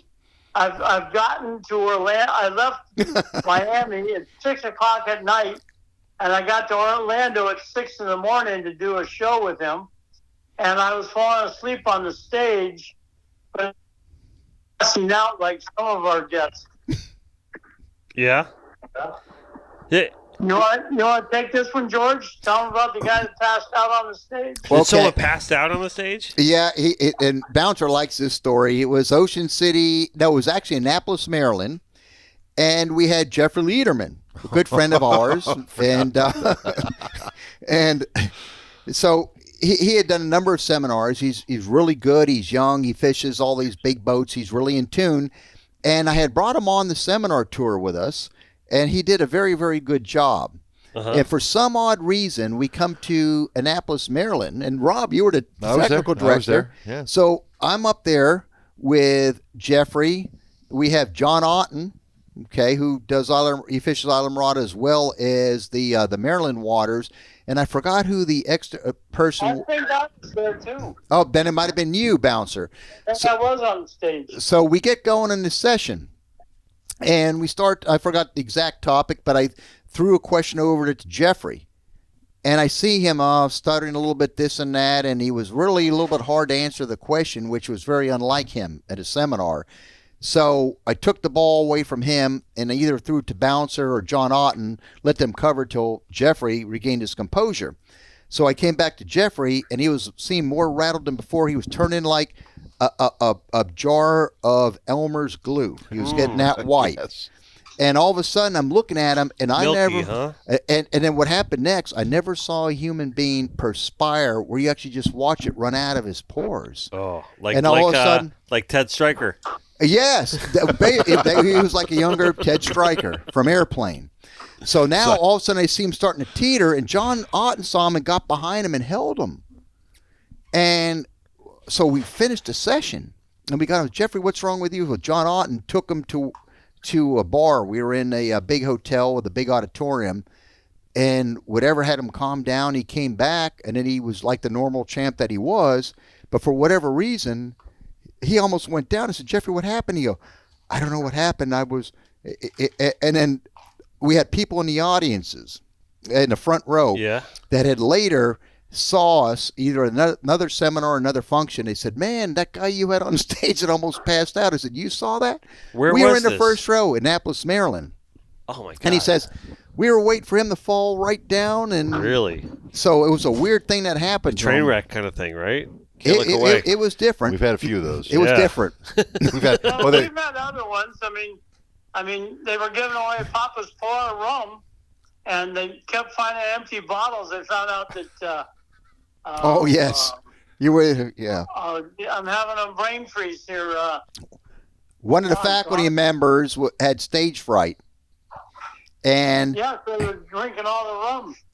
I've gotten to Orlando. I left Miami at 6 o'clock at night, and I got to Orlando at 6 in the morning to do a show with him. And I was falling asleep on the stage, but passing out like some of our guests. Yeah. Yeah. You want to take this one, George? Tell them about the guy that passed out on the stage. Well, Did someone passed out on the stage? Yeah, and Bouncer likes this story. It was Ocean City. No, it was actually Annapolis, Maryland. And we had Jeffrey Lederman, a good friend of ours. And so he had done a number of seminars. He's really good. He's young. He fishes all these big boats. He's really in tune. And I had brought him on the seminar tour with us, and he did a very, very good job. And for some odd reason, we come to Annapolis, Maryland. And Rob, you were the technical director. I was there. Yeah. So I'm up there with Jeffrey. We have John Otten, okay, who does he fishes Island Rod as well as the Maryland waters. And I forgot who the extra person. I think I was there too. Oh, then it might have been you, Bouncer. I was on stage. So we get going in this session, and we start. I forgot the exact topic, but I threw a question over to Jeffrey, and I see him stuttering a little bit this and that, and he was really a little bit hard to answer the question, which was very unlike him at a seminar. So I took the ball away from him and I either threw it to Bouncer or John Otten, let them cover till Jeffrey regained his composure. So I came back to Jeffrey, and he seemed more rattled than before. He was turning like a jar of Elmer's glue. He was getting that white. Yes. And all of a sudden, I'm looking at him, and Milky, huh? and then what happened next? I never saw a human being perspire where you actually just watch it run out of his pores. Oh, like And all of a sudden- like Ted Stryker. Yes, he was like a younger Ted Stryker from Airplane. So now all of a sudden I see him starting to teeter, and John Otten saw him and got behind him and held him. And so we finished the session, and we got him, Jeffrey, what's wrong with you? Well, John Otten took him to a bar. We were in a big hotel with a big auditorium, and whatever had him calm down, he came back, and then he was like the normal champ that he was. But for whatever reason, he almost went down. I said, Jeffrey, what happened? He go, I don't know what happened. And then we had people in the audiences in the front row that had later saw us either another seminar or another function. They said, man, that guy you had on stage that almost passed out. I said, you saw that? Where we was were in the this? first row in Annapolis, Maryland. Oh, my God. And he says, we were waiting for him to fall right down. And Really? so it was a weird thing that happened. Train John. wreck kind of thing, right? Can't look away. It was different. We've had a few of those. It was Yeah. different. We've had. Well, Well, they, we've had other ones. I mean, they were giving away Papa's pour rum, and they kept finding empty bottles. They found out that. Oh, yes. You were, yeah. I'm having a brain freeze here. One of the Oh, faculty God. members had stage fright. And Yeah, so they were drinking all the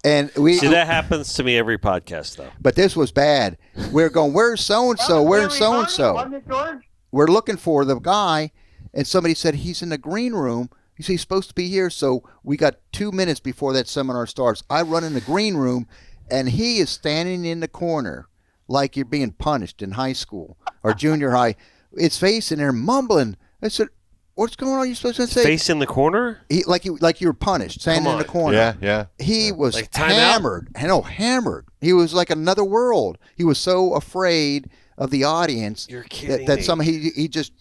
rum. we, See, that happens to me every podcast, though. but this was bad. We're going, where's so-and-so? Where's so-and-so? Wasn't it, George? We're looking for the guy, and somebody said he's in the green room. He said he's supposed to be here. So we got 2 minutes before that seminar starts. I run in the green room, and he is standing in the corner like you're being punished in high school or junior high. It's facing there mumbling. I said, what's going on? You're supposed to say Face in the corner? like you were punished, standing Come in the on. corner. yeah. He was Like time out? hammered. I know, hammered. He was like another world. He was so afraid of the audience You're kidding that me. somehow he just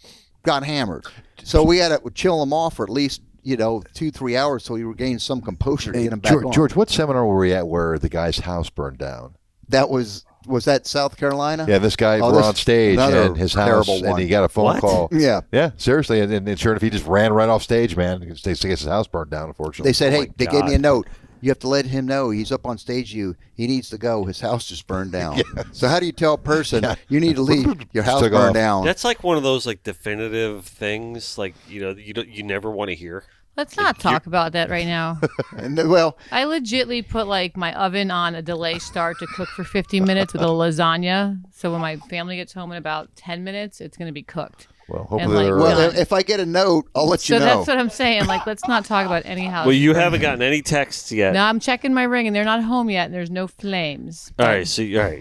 got hammered. So we had to chill him off for at least 2-3 hours so he regained some composure to get him back on. George, what seminar were we at where the guy's house burned down? That was that South Carolina? Yeah, this guy Oh, were this- on stage another and his house, terrible and one. he got a phone What? call. Yeah. Yeah, seriously, and sure enough, he just ran right off stage, man. They say his house burned down, unfortunately. They said, Oh hey, my they gave me a God. note. You have to let him know he's up on stage. He needs to go. His house just burned down. So how do you tell a person you need to leave? Your house Took burned off. down. That's like one of those like definitive things, like you never want to hear. Let's not talk about that right now. And, well, I legitly put like my oven on a delay start to cook for 50 minutes with a lasagna. So when my family gets home in about 10 minutes, it's going to be cooked. Well, hopefully And, like, they're. well, Yeah. if I get a note, I'll let So you know. that's what I'm saying. Like, let's not talk about any house. Well, you haven't gotten any texts yet. No, I'm checking my ring and they're not home yet and there's no flames. All right,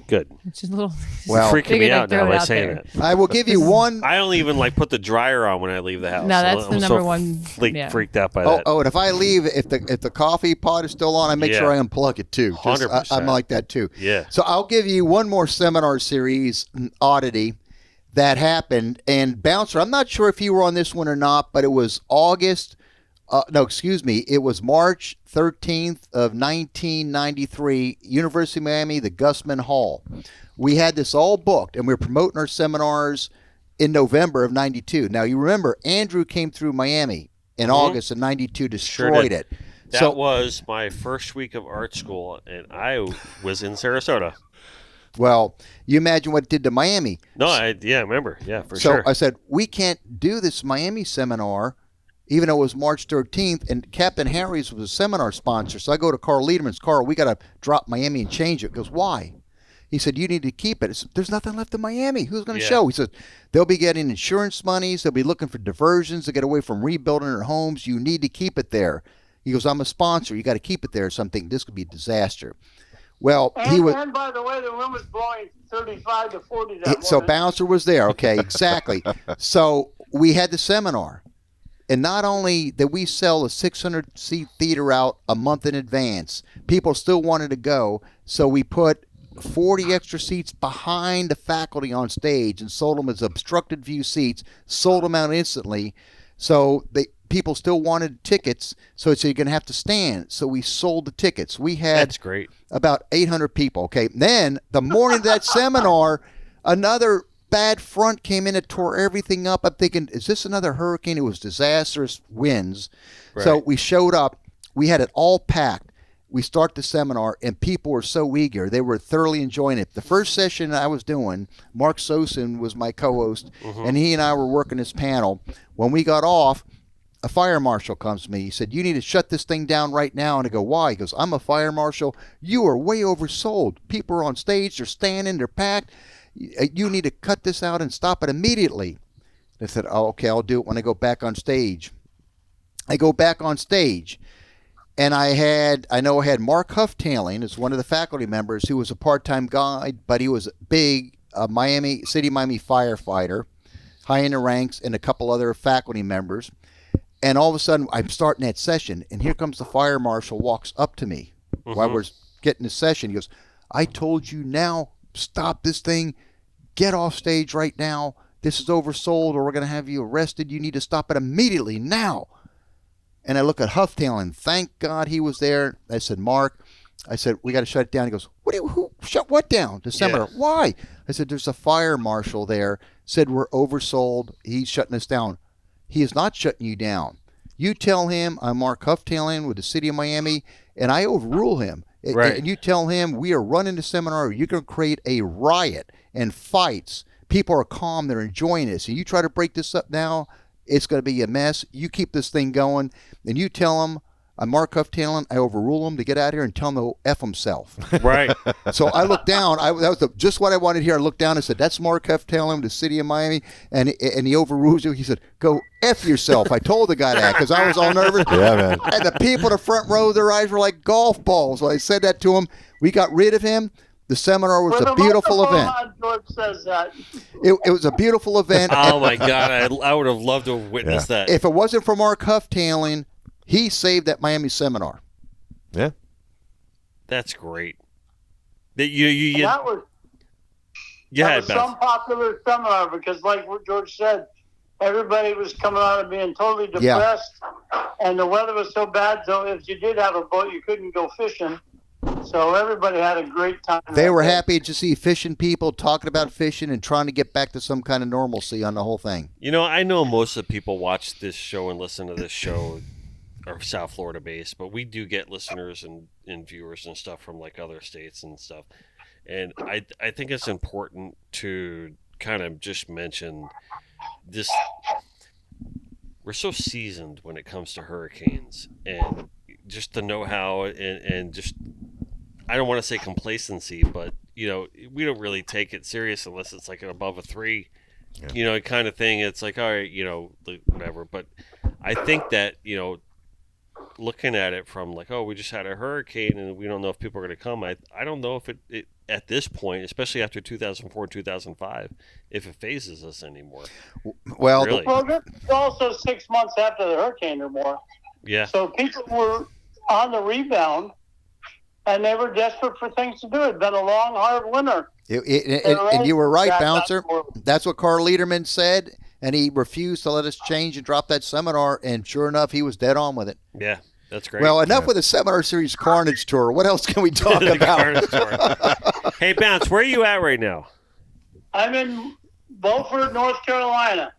good. It's just a little. Well, Freaking me figured I'd out now throw it by out saying there. it. I will give you one. I don't even like put the dryer on when I leave the house. No, that's I'm the so number one- yeah. freaked out by that. Oh, and if I leave, if the coffee pot is still on, I make Yeah. sure I unplug it too. 100%. I'm like that too. Yeah. So I'll give you one more seminar series oddity that happened. And Bouncer, I'm not sure if you were on this one or not, but it was it was March 13th of 1993, University of Miami, the Gusman Hall. We had this all booked, and we were promoting our seminars in November of 92. Now, you remember, Andrew came through Miami in August of 92, destroyed did. it. That was my first week of art school, and I was in Sarasota. Well, you imagine what it did to Miami. No, I remember. Yeah, for So sure. I said, we can't do this Miami seminar, even though it was March 13th, and Captain Harry's was a seminar sponsor. So I go to Carl Lederman's. Carl, we got to drop Miami and change it. He goes, why? He said, you need to keep it. I said, there's nothing left in Miami. Who's going to show? He said, they'll be getting insurance monies. They'll be looking for diversions to get away from rebuilding their homes. You need to keep it there. He goes, I'm a sponsor. You got to keep it there. So I'm thinking this could be a disaster. Well, and by the way, the wind was blowing 35 to 40 that So morning. Bouncer was there. Okay, exactly. So we had the seminar. And not only did we sell a 600-seat theater out a month in advance, people still wanted to go. So we put 40 extra seats behind the faculty on stage and sold them as obstructed view seats, sold them out instantly. So people still wanted tickets, so you're going to have to stand. So we sold the tickets. We had That's great. about 800 people. Okay. Then the morning of that seminar, another bad front came in and tore everything up. I'm thinking, is this another hurricane? It was disastrous winds. Right. So we showed up. We had it all packed. We start the seminar, and people were so eager. They were thoroughly enjoying it. The first session I was doing, Mark Sosin was my co-host, and he and I were working this panel. When we got off, a fire marshal comes to me. He said, you need to shut this thing down right now. And I go, why? He goes, I'm a fire marshal. You are way oversold. People are on stage. They're standing. They're packed. You need to cut this out and stop it immediately. I said, oh, okay, I'll do it when I go back on stage. I go back on stage. And I had Mark Hufftailing as one of the faculty members who was a part-time guide, but he was a big Miami firefighter, high in the ranks, and a couple other faculty members. And all of a sudden, I'm starting that session, and here comes the fire marshal, walks up to me while we're getting the session. He goes, I told you now, stop this thing, get off stage right now. This is oversold, or we're going to have you arrested. You need to stop it immediately now. And I look at Hufftailing. Thank God he was there. I said, Mark, we got to shut it down. He goes, who shut what down? The seminar. Yeah. Why? I said, there's a fire marshal there. Said we're oversold. He's shutting us down. He is not shutting you down. You tell him I'm Mark Hufftailing with the city of Miami, and I overrule him. Right. And you tell him we are running the seminar. You're going to create a riot and fights. People are calm. They're enjoying this. And you try to break this up now, it's going to be a mess. You keep this thing going, and you tell him, I'm Mark Hufftailing. I overrule him to get out here and tell him to F himself. Right. So I looked down. That was just what I wanted to hear. I looked down and said, that's Mark Hufftailing, the city of Miami, and he overrules you. He said, go F yourself. I told the guy that because I was all nervous. Yeah, man. And the people in the front row, their eyes were like golf balls. So I said that to him. We got rid of him. The seminar was With a the beautiful microphone event. on, George says that. It was a beautiful event. Oh my God, I would have loved to have witnessed that. If it wasn't for Mark Hufftailing, he saved that Miami seminar. Yeah. That's great. That you That was yeah, some popular seminar because, like what George said, everybody was coming out and being totally depressed, and the weather was so bad. So if you did have a boat, you couldn't go fishing. So everybody had a great time. They were happy to see fishing people talking about fishing and trying to get back to some kind of normalcy on the whole thing. You know, I know most of the people watch this show and listen to this show are South Florida based, but we do get listeners and viewers and stuff from like other states and stuff. And I think it's important to kind of just mention this. We're so seasoned when it comes to hurricanes and just the know-how and just, I don't want to say complacency, but, you know, we don't really take it serious unless it's like above a 3, you know, kind of thing. It's like, all right, you know, whatever. But I think that, you know, looking at it from like, oh, we just had a hurricane and we don't know if people are going to come. I don't know if it at this point, especially after 2004, 2005, if it phases us anymore. Well, Really? Well, this is also 6 months after the hurricane or more. Yeah. So people were on the rebound, and they were desperate for things to do. It'd been a long, hard winter. and you were right, Yeah, Bouncer. That's what Carl Lederman said, and he refused to let us change and drop that seminar, and sure enough, he was dead on with it. Yeah, that's great. Well, enough with the seminar series Carnage Tour. What else can we talk The about? Carnage Tour. Hey, Bounce, where are you at right now? I'm in Beaufort, North Carolina.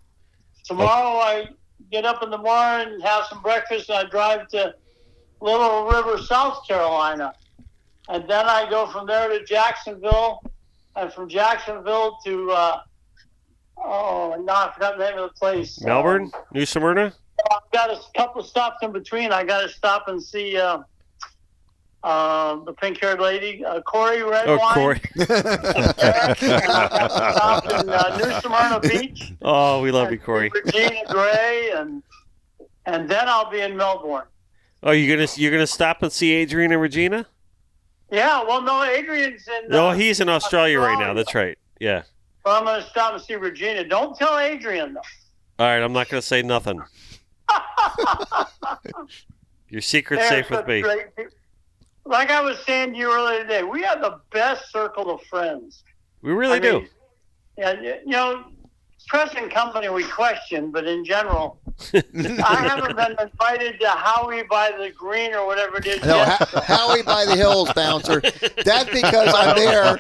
Tomorrow I get up in the morning, have some breakfast, and I drive to Little River, South Carolina. And then I go from there to Jacksonville, and from Jacksonville to I forgot the name of the place. Melbourne, New Smyrna. I've got a couple stops in between. I got to stop and see the pink-haired lady, Corey Red Oh, Wine. Corey. Stop in New Smyrna Beach. Oh, we love you, Corey. Regina Gray, and then I'll be in Melbourne. Oh, you're gonna stop and see Adrian and Regina? Yeah, well, no, Adrian's in. No, he's in Australia right now. That's right. Yeah. Well, I'm going to stop and see Regina. Don't tell Adrian, though. All right, I'm not gonna say nothing. Your secret's They're safe with such me. great people. Like I was saying to you earlier today, we have the best circle of friends. We really do. Yeah, press and company we question, but in general, I haven't been invited to Howie by the Greene or whatever it is. No, yet. Howie by the Hills, bouncer. That's because I'm there.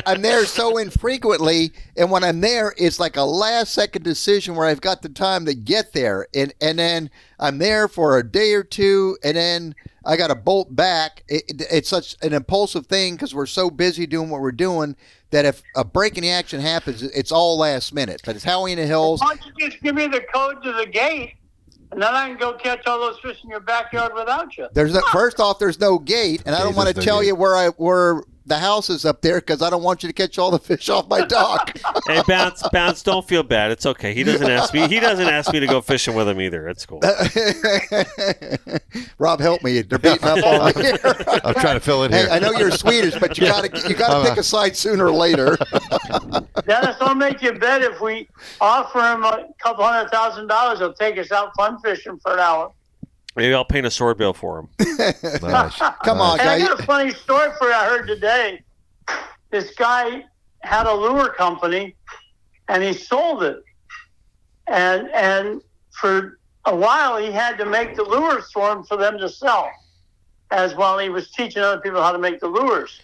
I'm there so infrequently, and when I'm there, it's like a last-second decision where I've got the time to get there, and then I'm there for a day or two, and then I got to bolt back. It's such an impulsive thing because we're so busy doing what we're doing that if a break in the action happens, it's all last minute. But it's Howie in the Hills. Why don't you just give me the code to the gate, and then I can go catch all those fish in your backyard without you. First off, there's no gate, and I don't want to tell you where the house is up there because I don't want you to catch all the fish off my dock. Hey, bounce! Don't feel bad. It's okay. He doesn't ask me. He doesn't ask me to go fishing with him either. It's cool. Rob, help me. They're beating up on me. I'm trying to fill it here. Hey, I know you're Swedish, but you gotta pick a side sooner or later. Dennis, I'll make you bet if we offer him a couple $100,000, he'll take us out fun fishing for an hour. Maybe I'll paint a sword bill for him. Nice. Come on, Hey, I guys. got a funny story for you I heard today. This guy had a lure company, and he sold it. And for a while, he had to make the lures for him for them to sell, as while he was teaching other people how to make the lures.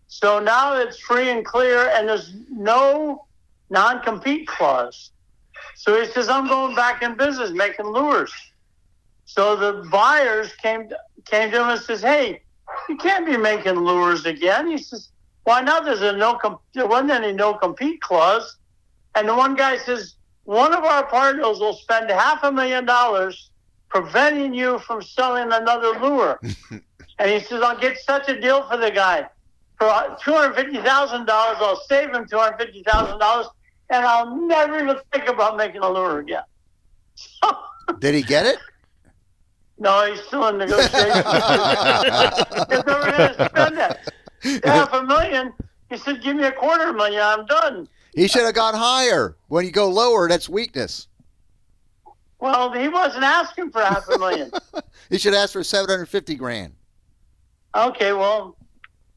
So now it's free and clear, and there's no non-compete clause. So he says, I'm going back in business making lures. So the buyers came to him and says, hey, you can't be making lures again. He says, why not? There wasn't any no-compete clause. And the one guy says, one of our partners will spend $500,000 preventing you from selling another lure. And he says, I'll get such a deal for the guy. For $250,000, I'll save him $250,000, and I'll never even think about making a lure again. Did he get it? No, he's still in negotiations. He's never going to spend that. $500,000. He said, give me $250,000. I'm done. He should have gone higher. When you go lower, that's weakness. Well, he wasn't asking for $500,000. He should ask for $750,000. Okay, well,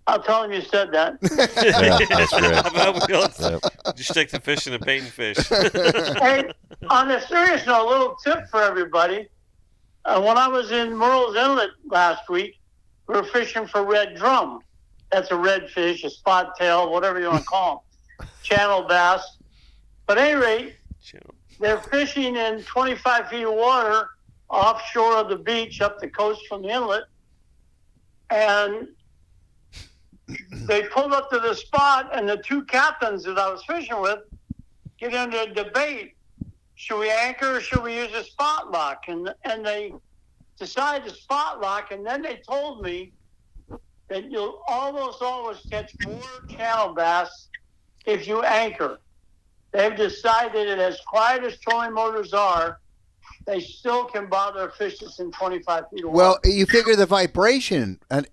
I'll tell him you said that. Yeah, that's great. How about we all Yep. just stick to fishing and baiting fish? Hey, on a serious note, a little tip for everybody. When I was in Merle's Inlet last week, we were fishing for red drum. That's a red fish, a spot tail, whatever you want to call them. Channel bass. But at any rate, they're fishing in 25 feet of water offshore of the beach up the coast from the inlet. And they pulled up to the spot, and the two captains that I was fishing with get into a debate. Should we anchor or should we use a spot lock? And they decided to spot lock, and then they told me that you'll almost always catch more channel bass if you anchor. They've decided that as quiet as trolling motors are, they still can bother fishes in 25 feet of water. Well, you figure the vibration, and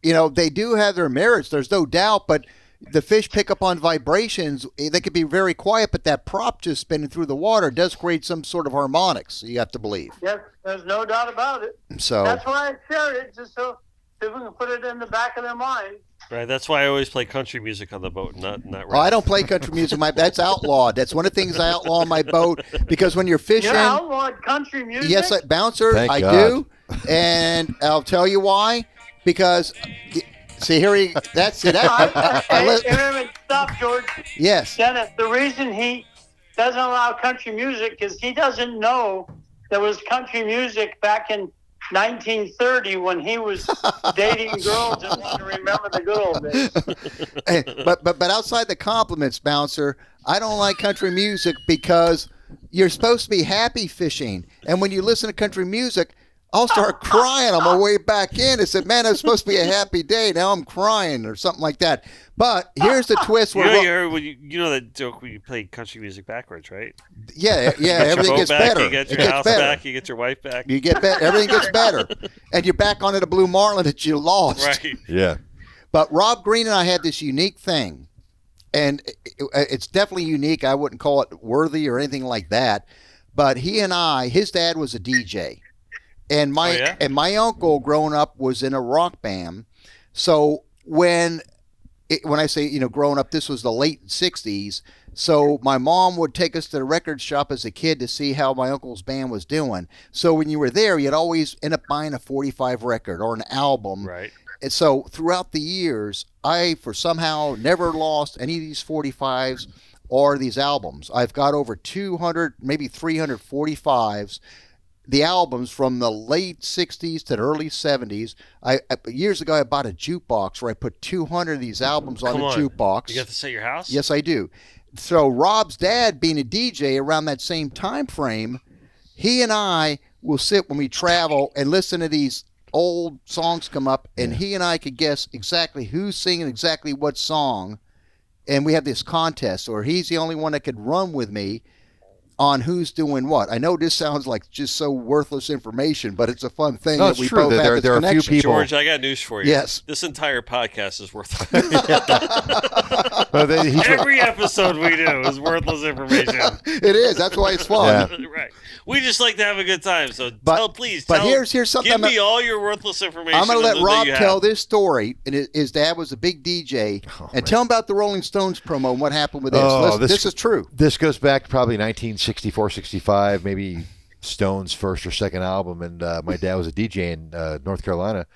they do have their merits. There's no doubt, but the fish pick up on vibrations. They could be very quiet, but that prop just spinning through the water does create some sort of harmonics. You have to believe. Yes, there's no doubt about it. So that's why I shared it, just so people can put it in the back of their mind. Right. That's why I always play country music on the boat, not Oh, rap. I don't play country music. That's outlawed. That's one of the things I outlaw on my boat because when you're fishing, You outlawed country music? yes, bouncer, Thank I God. do, and I'll tell you why. Because see, that's it. Stop, George. Yes. Dennis, the reason he doesn't allow country music is he doesn't know there was country music back in 1930 when he was dating girls and wanted to remember the good old days. Hey, but outside the compliments, Bouncer, I don't like country music because you're supposed to be happy fishing. And when you listen to country music, I'll start crying on my way back in. I said, man, it's supposed to be a happy day. Now I'm crying or something like that. But here's the twist. You know, you heard when you know that joke when you play country music backwards, right? Yeah, everything gets back, better. You get your it house gets better. back, you get your wife back. You get better. Everything gets better. And you're back onto the Blue Marlin that you lost. Right. Yeah. But Rob Greene and I had this unique thing. And it's definitely unique. I wouldn't call it worthy or anything like that. But he and I, his dad was a DJ. And my uncle growing up was in a rock band. So when I say, growing up, this was the late 60s. So my mom would take us to the record shop as a kid to see how my uncle's band was doing. So when you were there, you'd always end up buying a 45 record or an album. Right. And so throughout the years, I, for somehow, never lost any of these 45s or these albums. I've got over 200, maybe 300 45s. The albums from the late 60s to the early 70s. Years ago, I bought a jukebox where I put 200 of these albums on the jukebox. You got this at your house? Yes, I do. So Rob's dad, being a DJ around that same time frame, he and I will sit when we travel and listen to these old songs come up, and he and I could guess exactly who's singing exactly what song. And we have this contest, or he's the only one that could run with me on who's doing what. I know this sounds like just so worthless information, but it's a fun thing that we both have this there are a few connection. people. George, I got news for you. Yes. This entire podcast is worthless. Every episode we do is worthless information. It is. That's why it's fun. Yeah. Right. We just like to have a good time. So please but tell, here's something. give me all your worthless information. I'm going to let Rob that you tell have. this story. And his dad was a big DJ. And tell him about the Rolling Stones promo and what happened with this. Listen, this is true. This goes back to probably 1964, 65, maybe Stone's first or second album. And my dad was a DJ in North Carolina.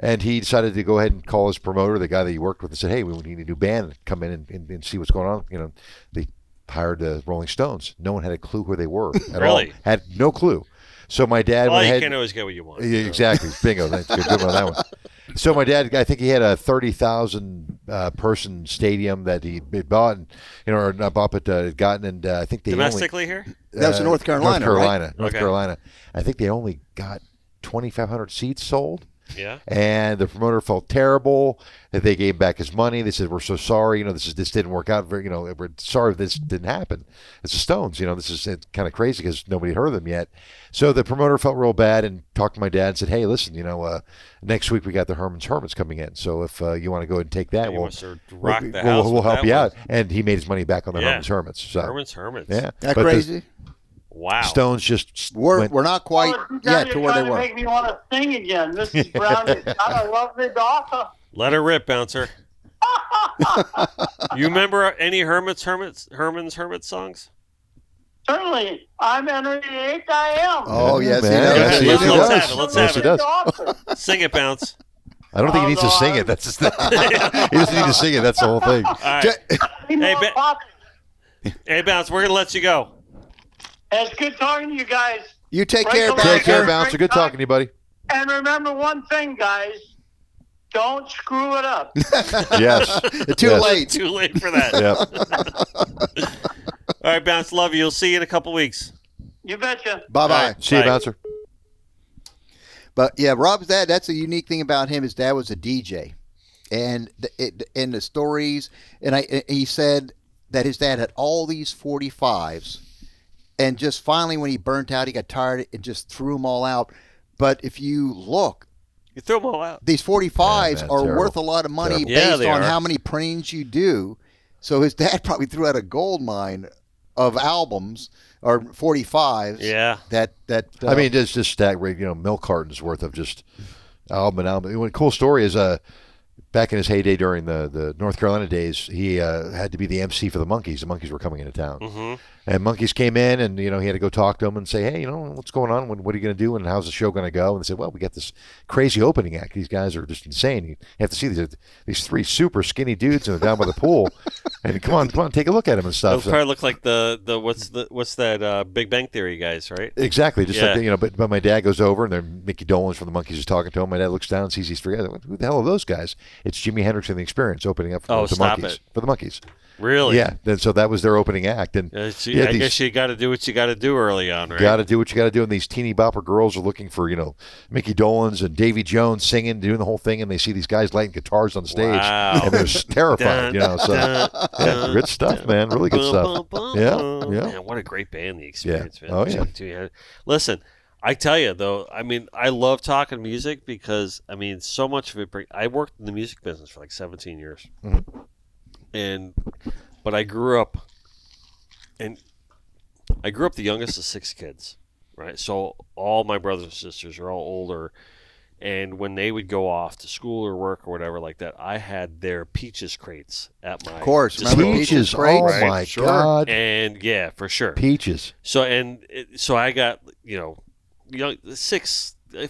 And he decided to go ahead and call his promoter, the guy that he worked with, and said, hey, we need a new band to come in and see what's going on. They hired the Rolling Stones. No one had a clue who they were at all. Had no clue. So my dad went ahead. You can't always get what you want. Yeah, exactly. Bingo. That's good one on that one. So my dad, I think he had a 30,000 person stadium that he bought, and or not bought, but gotten, and I think they domestically here. That was in North Carolina. North Carolina. I think they only got 2,500 seats sold. Yeah. And the promoter felt terrible that they gave back his money. They said, "We're so sorry. This didn't work out. We're sorry this didn't happen." It's the Stones. This is kind of crazy because nobody heard them yet. So the promoter felt real bad and talked to my dad and said, "Hey, listen. Next week we got the Hermits coming in. So if you want to go ahead and take that, we'll help you out." And he made his money back on the Hermits. So Hermits. Yeah. That crazy. Wow. Stones just we're not quite yet to where they were. Make me want to sing again. Mrs. Brown is not a lovely daughter. Let her rip, Bouncer. You remember any Hermits songs? Certainly. I'm Henry VIII, I am. Oh, yes, man. he does. Let's have it. Let's have Yes, he it. does. Sing it, Bounce. I don't think he needs to sing it. That's his thing. He doesn't need to sing it. That's the whole thing. All right. Hey, Bounce, we're going to let you go. It's good talking to you guys. You take care, Bouncer. Take care, Bouncer. Good talking to you, buddy. And remember one thing, guys. Don't screw it up. Yes. Too late. Too late for that. Yep. All right, Bounce. Love you. You'll see you in a couple weeks. You betcha. Bye-bye. See you, Bouncer. But, yeah, Rob's dad, that's a unique thing about him. His dad was a DJ. And in the stories, he said that his dad had all these 45s. And just finally, when he burnt out, he got tired and just threw them all out. But if you look, You threw them all out. these 45s are terrible. worth a lot of money Terrible. Yeah, based they on are. how many printings you do. So his dad probably threw out a gold mine of albums or 45s. Yeah. That I mean, just stack, milk cartons worth of just album. One cool story is back in his heyday during the North Carolina days, he had to be the MC for the Monkees. The Monkees were coming into town. Mm-hmm. And Monkees came in, and he had to go talk to them and say, hey, what's going on? What are you going to do? And how's the show going to go? And they said, well, we got this crazy opening act. These guys are just insane. You have to see these three super skinny dudes and they're down by the pool. And come on, take a look at them and stuff. Those probably look like the what's that Big Bang Theory guys, right? Exactly, just like but my dad goes over and then Mickey Dolenz from the Monkees is talking to him. My dad looks down and sees these three guys. Who the hell are those guys? It's Jimi Hendrix and the Experience opening up for the Monkees. For the Monkees. Really? Yeah. And so that was their opening act. And I guess you got to do what you got to do early on, right? Got to do what you got to do. And these teeny bopper girls are looking for Mickey Dolenz and Davy Jones singing, doing the whole thing, and they see these guys lighting guitars on stage, and they're terrified. So good stuff, man. Really good stuff. Yeah. Man, what a great band, The Experience, man. Oh yeah. Listen, I tell you though, I mean, I love talking music because so much of it. I worked in the music business for like 17 years, but I grew up the youngest of 6 kids, right? So all my brothers and sisters are all older, and when they would go off to school or work or whatever like that, I had their Peaches crates at my. Of course, remember Peaches crates? Right? Oh my God! And yeah, for sure, Peaches. So I got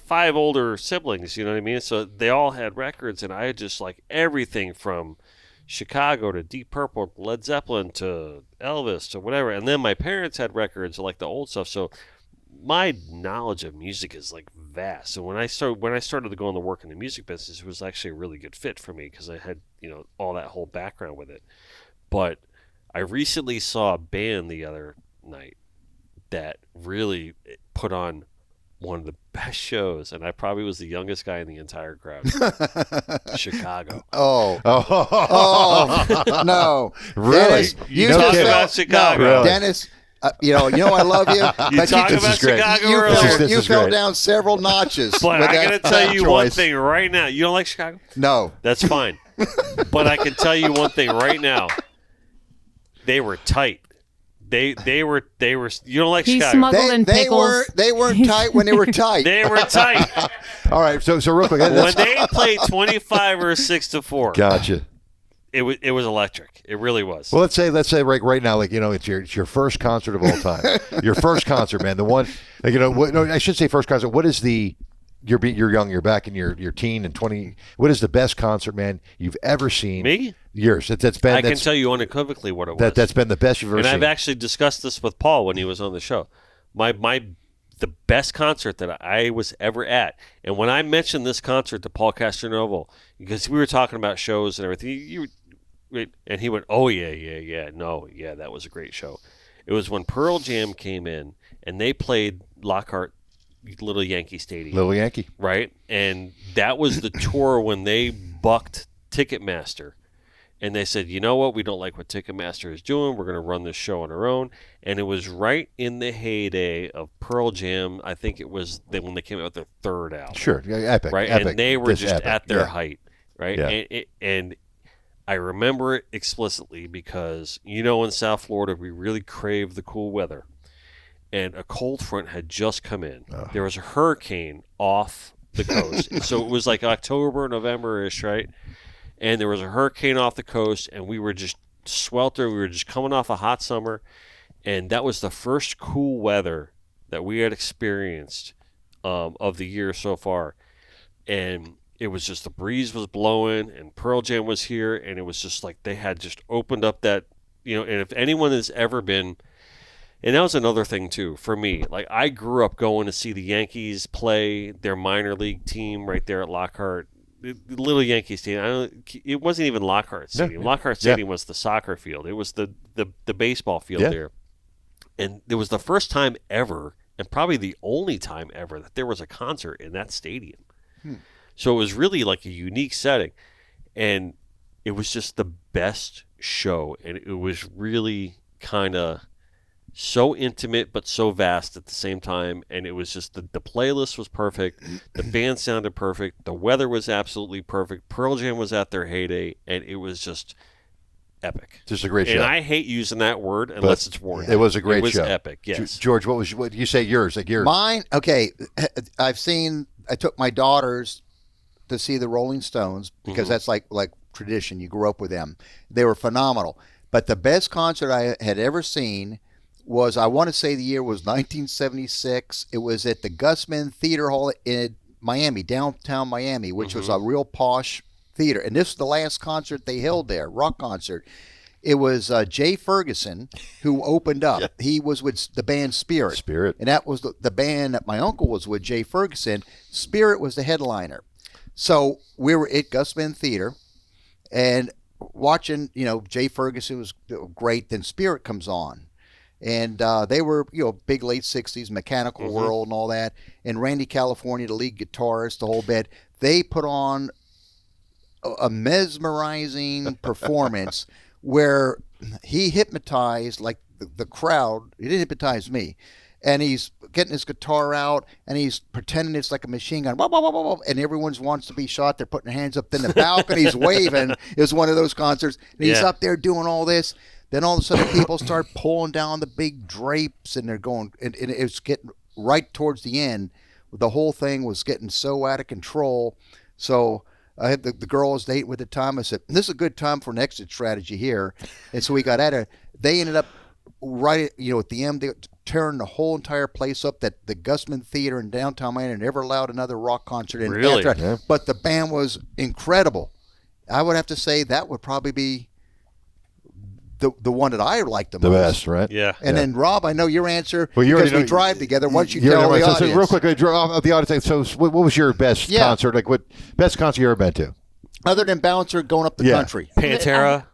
5 older siblings, you know what I mean? So they all had records, and I had just like everything from Chicago to Deep Purple, Led Zeppelin to Elvis to whatever. And then my parents had records like the old stuff. So my knowledge of music is like vast. And when I started to go into work in the music business, it was actually a really good fit for me because I had all that whole background with it. But I recently saw a band the other night that really put on one of the best shows, and I probably was the youngest guy in the entire crowd. Chicago. Oh, no. Really? Dennis, you talk just about felt- Chicago. No, Really? Dennis, I love you. You talk this about is great. Chicago you earlier. fell, This you is fell great. down several notches. But with I that- got to tell that you one choice. thing right now. You don't like Chicago? No. That's fine. But I can tell you one thing right now. They were tight. They were. You don't like He Chicago? smuggled in pickles. They weren't tight when they were tight. They were tight. All right, so real quick. When they played 25 or 6-4, Gotcha. it was electric. It really was. Well, let's say right now, like it's your first concert of all time. Your first concert, man. The one, like, no, I should say first concert. What is the? You're young. You're back in your teen and 20. What is the best concert, man, you've ever seen? Me? Yours. That's been. I can tell you unequivocally what it was. That's been the best you've ever and seen. I've actually discussed this with Paul when he was on the show. The best concert that I was ever at, and when I mentioned this concert to Paul Castronovo, because we were talking about shows and everything, and he went, "Oh yeah, that was a great show." It was when Pearl Jam came in and they played Lockhart Little Yankee Stadium. Little Yankee. Right? And that was the tour when they bucked Ticketmaster. And they said, you know what? We don't like what Ticketmaster is doing. We're going to run this show on our own. And it was right in the heyday of Pearl Jam. I think it was when they came out with their third album. Sure. Epic. Right? Epic. And they were just epic. at their height. Right? Yeah. And I remember it explicitly because, in South Florida, we really crave the cool weather. And a cold front had just come in. There was a hurricane off the coast. So it was like October, November-ish, right? And there was a hurricane off the coast, and we were just sweltered. We were just coming off a hot summer. And that was the first cool weather that we had experienced of the year so far. And it was just the breeze was blowing, and Pearl Jam was here, and it was just like they had just opened up that, and if anyone has ever been... And that was another thing, too, for me. Like, I grew up going to see the Yankees play their minor league team right there at Lockhart. The Little Yankee Stadium. It wasn't even Lockhart Stadium. Lockhart Stadium was the soccer field. It was the baseball field there. And it was the first time ever, and probably the only time ever, that there was a concert in that stadium. So it was really like a unique setting. And it was just the best show. And it was really kind of... so intimate but so vast at the same time, and it was just the playlist was perfect, the band sounded perfect, the weather was absolutely perfect, Pearl Jam was at their heyday, and it was just epic. Just a great show. And I hate using that word unless it's warranted. It was a great show. It was show. Epic, yes. George, what you say yours? Like yours? Mine, okay. I took my daughters to see the Rolling Stones because that's like tradition. You grew up with them. They were phenomenal. But the best concert I had ever seen was, I want to say the year was 1976. It was at the Gusman Theater Hall in Miami, downtown Miami, which was a real posh theater. And this was the last concert they held there, rock concert. It was Jay Ferguson who opened up. Yeah. He was with the band Spirit. Spirit. And that was the band that my uncle was with, Jay Ferguson. Spirit was the headliner. So we were at Gusman Theater and watching, Jay Ferguson was great. Then Spirit comes on. And they were, big late 60s, Mechanical World and all that. And Randy California, the lead guitarist, the whole bit. They put on a mesmerizing performance where he hypnotized like the crowd. He didn't hypnotize me. And he's getting his guitar out and he's pretending it's like a machine gun. Wah, wah, wah, wah, and everyone wants to be shot. They're putting their hands up. Then the balcony's waving. It was one of those concerts. And he's up there doing all this. Then all of a sudden people start pulling down the big drapes and they're going, and it's getting right towards the end. The whole thing was getting so out of control. So I had the girl I was dating at the time. I said, this is a good time for an exit strategy here. And so we got at it. They ended up right at the end, they tearing the whole entire place up. That the Gusman Theater in downtown Miami never allowed another rock concert in. Really? Yeah. But the band was incredible. I would have to say that would probably be the one that I liked the most. The best, right? Yeah. And then, Rob, I know your answer well, because we drive together. Why don't you tell the audience? So real quick, of the audience, so what was your best concert? Like, what best concert you ever been to? Other than Bouncer going up the country. Pantera.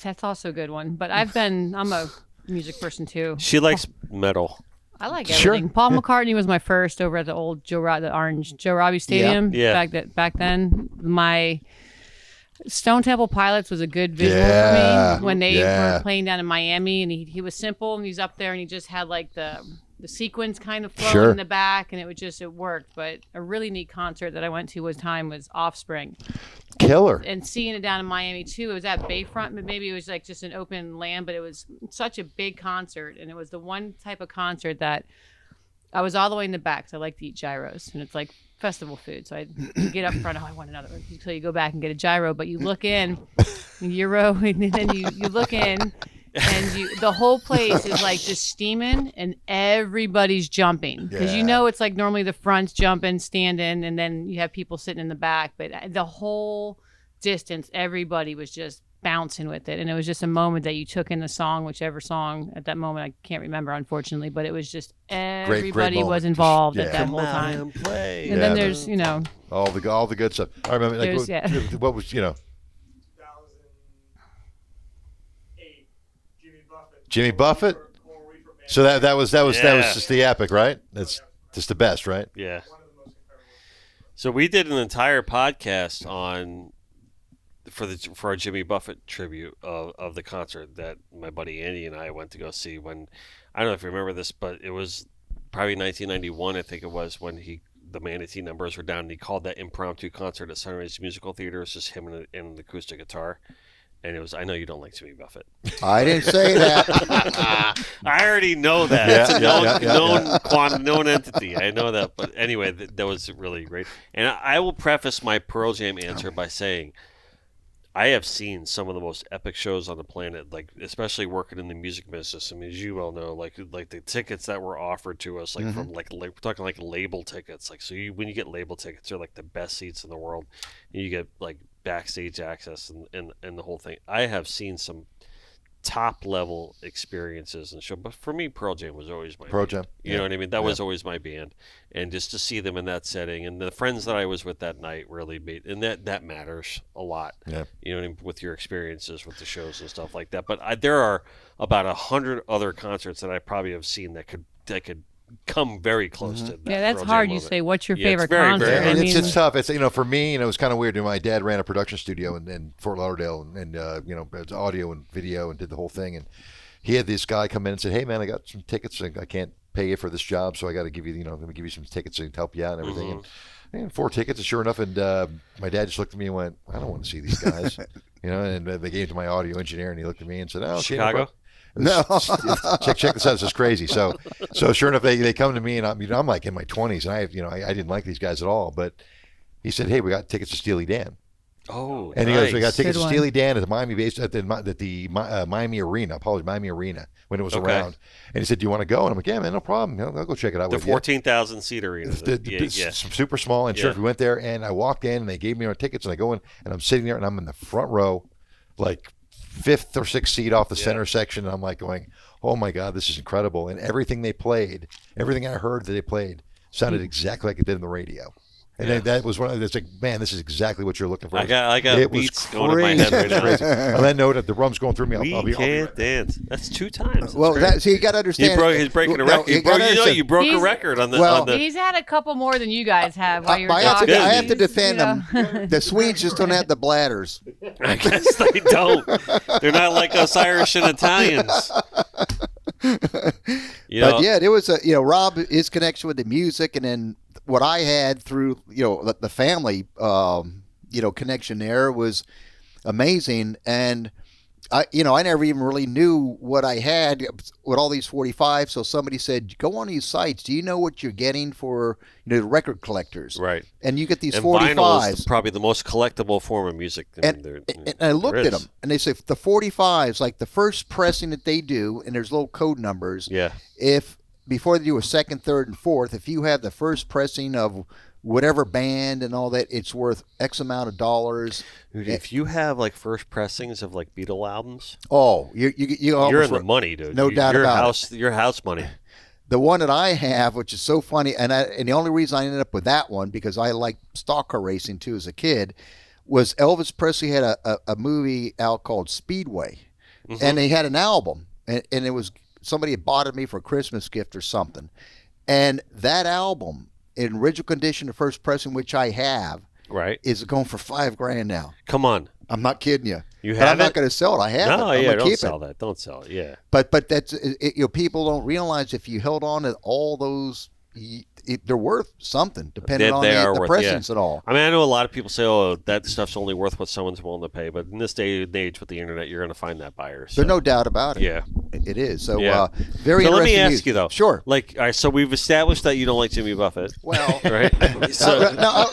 That's also a good one. But I'm a music person, too. She likes metal. I like everything. Paul McCartney was my first over at the old the orange Joe Robbie Stadium. Yeah. Back then. My Stone Temple Pilots was a good visual for me when they were playing down in Miami, and he was simple, and he's up there, and he just had like the sequence kind of flowing in the back, and it worked. But a really neat concert that I went to was Offspring. Killer. And seeing it down in Miami too. It was at Bayfront, but maybe it was like just an open land, but it was such a big concert, and it was the one type of concert that I was all the way in the back, so I like to eat gyros, and it's like festival food. So I get up front, I want another one. So you go back and get a gyro, but you look in, gyro, and then you look in, and the whole place is like just steaming, and everybody's jumping. Because it's like normally the front's jumping, standing, and then you have people sitting in the back. But the whole distance, everybody was just bouncing with it, and it was just a moment that you took in the song, whichever song at that moment, I can't remember, unfortunately, but it was just everybody great was involved just, at that whole time. And play. And then there's all the good stuff. I remember what was 2008, Jimmy Buffett. So that was just the epic, right? That's just the best, right? Yeah. So we did an entire podcast for our Jimmy Buffett tribute of the concert that my buddy Andy and I went to go see. When I don't know if you remember this, but it was probably 1991, I think it was, when the Manatee numbers were down, and he called that impromptu concert at Sunrise Musical Theater. It was just him and an acoustic guitar. And it was, I know you don't like Jimmy Buffett. I didn't say that. I already know that. It's a known entity. I know that. But anyway, that was really great. And I will preface my Pearl Jam answer by saying, I have seen some of the most epic shows on the planet, like especially working in the music business. I mean, as you well know, like the tickets that were offered to us, like from like we're talking like label tickets. Like when you get label tickets, they're like the best seats in the world, and you get like backstage access and the whole thing. I have seen some top level experiences and show, but for me, Pearl Jam was always my Pearl band. Jam. You know what I mean? That was always my band, and just to see them in that setting, and the friends that I was with that night really made, and that matters a lot. Yeah. You know what I mean? With your experiences with the shows and stuff like that. But there are about 100 other concerts that I probably have seen that could come very close to that. Yeah, that's Pearl hard. Jam You moment. say, what's your Yeah, it's favorite very, concert? very hard. It's tough. It's for me, it was kind of weird. My dad ran a production studio in Fort Lauderdale, and it's audio and video, and did the whole thing. And he had this guy come in and said, "Hey, man, I got some tickets. And I can't pay you for this job, so I got to give you, let me give you some tickets to help you out and everything." And 4 tickets, and sure enough, and my dad just looked at me and went, "I don't want to see these guys," And they gave it to my audio engineer, and he looked at me and said, "Oh, okay, Chicago." No. check this out. This is crazy. So sure enough, they come to me, and I'm like in my 20s, and I didn't like these guys at all, but He said, "Hey, we got tickets to Steely Dan." Oh, And he goes, "We got nice. tickets Good to one. Steely Dan at the Miami Arena. Apologies, Miami Arena when it was Okay. around." And he said, "Do you want to go?" And I'm like, "Yeah, man, no problem. I'll go check it out The with you." 14,000 seat arena. Yeah. Super small. And sure, Yeah. we went there, and I walked in, and they gave me our tickets, and I go in, and I'm sitting there, and I'm in the front row, like 5th or 6th seat off the center section, and I'm like going, "Oh my God, this is incredible!" And everything they played, everything I heard that they played, sounded exactly like it did on the radio. And then that was one of it's like, man, this is exactly what you're looking for. I got It was beats going in my head right now. crazy. On that note, the rum's going through me. We I'll be can't right back. dance. That's 2 times. That's Well, great. so you got to understand. He's breaking a No, record. you gotta understand. You broke a He's- record on the. Well, on the He's had a couple more than you guys have while you're I have to, talking. I have to He's, defend you know. them. The Swedes just don't have the bladders. I guess they don't. They're not like us Irish and Italians. You know, But yeah, it was Rob, his connection with the music, and then what I had through the family connection there was amazing. And I never even really knew what I had with all these 45. So somebody said, go on these sites. Do you know what you're getting for the record collectors? right. And you get these And vinyl is 45s. probably the most collectible form of music. And I looked at them, and they say the 45s, like the first pressing that they do, and there's little code numbers. Yeah. If before they do a second, third, and fourth, if you have the first pressing of whatever band and all that, it's worth X amount of dollars. Dude, if you have like first pressings of like Beatle albums, Oh, you're you're in the almost money, dude. No doubt about it. Your house money. The one that I have, which is so funny, and the only reason I ended up with that one because I liked stock car racing too as a kid, was Elvis Presley had a movie out called Speedway, and they had an album, and it was somebody had bought it me for a Christmas gift or something, and that album in original condition, the first pressing, which I have, Right. is going for $5,000 now. Come on. I'm not kidding you. You But have I'm not it? going to sell it. I have it. No, I'm yeah, gonna don't keep sell it. that. Don't sell it. Yeah. But that's people don't realize if you held on to all those, they're worth something depending on They are the worth, presence yeah. and all. I mean, I know a lot of people say, "Oh, that stuff's only worth what someone's willing to pay," but in this day and age with the internet, you're going to find that buyer. So. There's no doubt about it. Yeah. It is. So Yeah. very So let me interesting ask news. you though. Sure. Like, all right, so we've established that you don't like Jimmy Buffett, Well, right? So,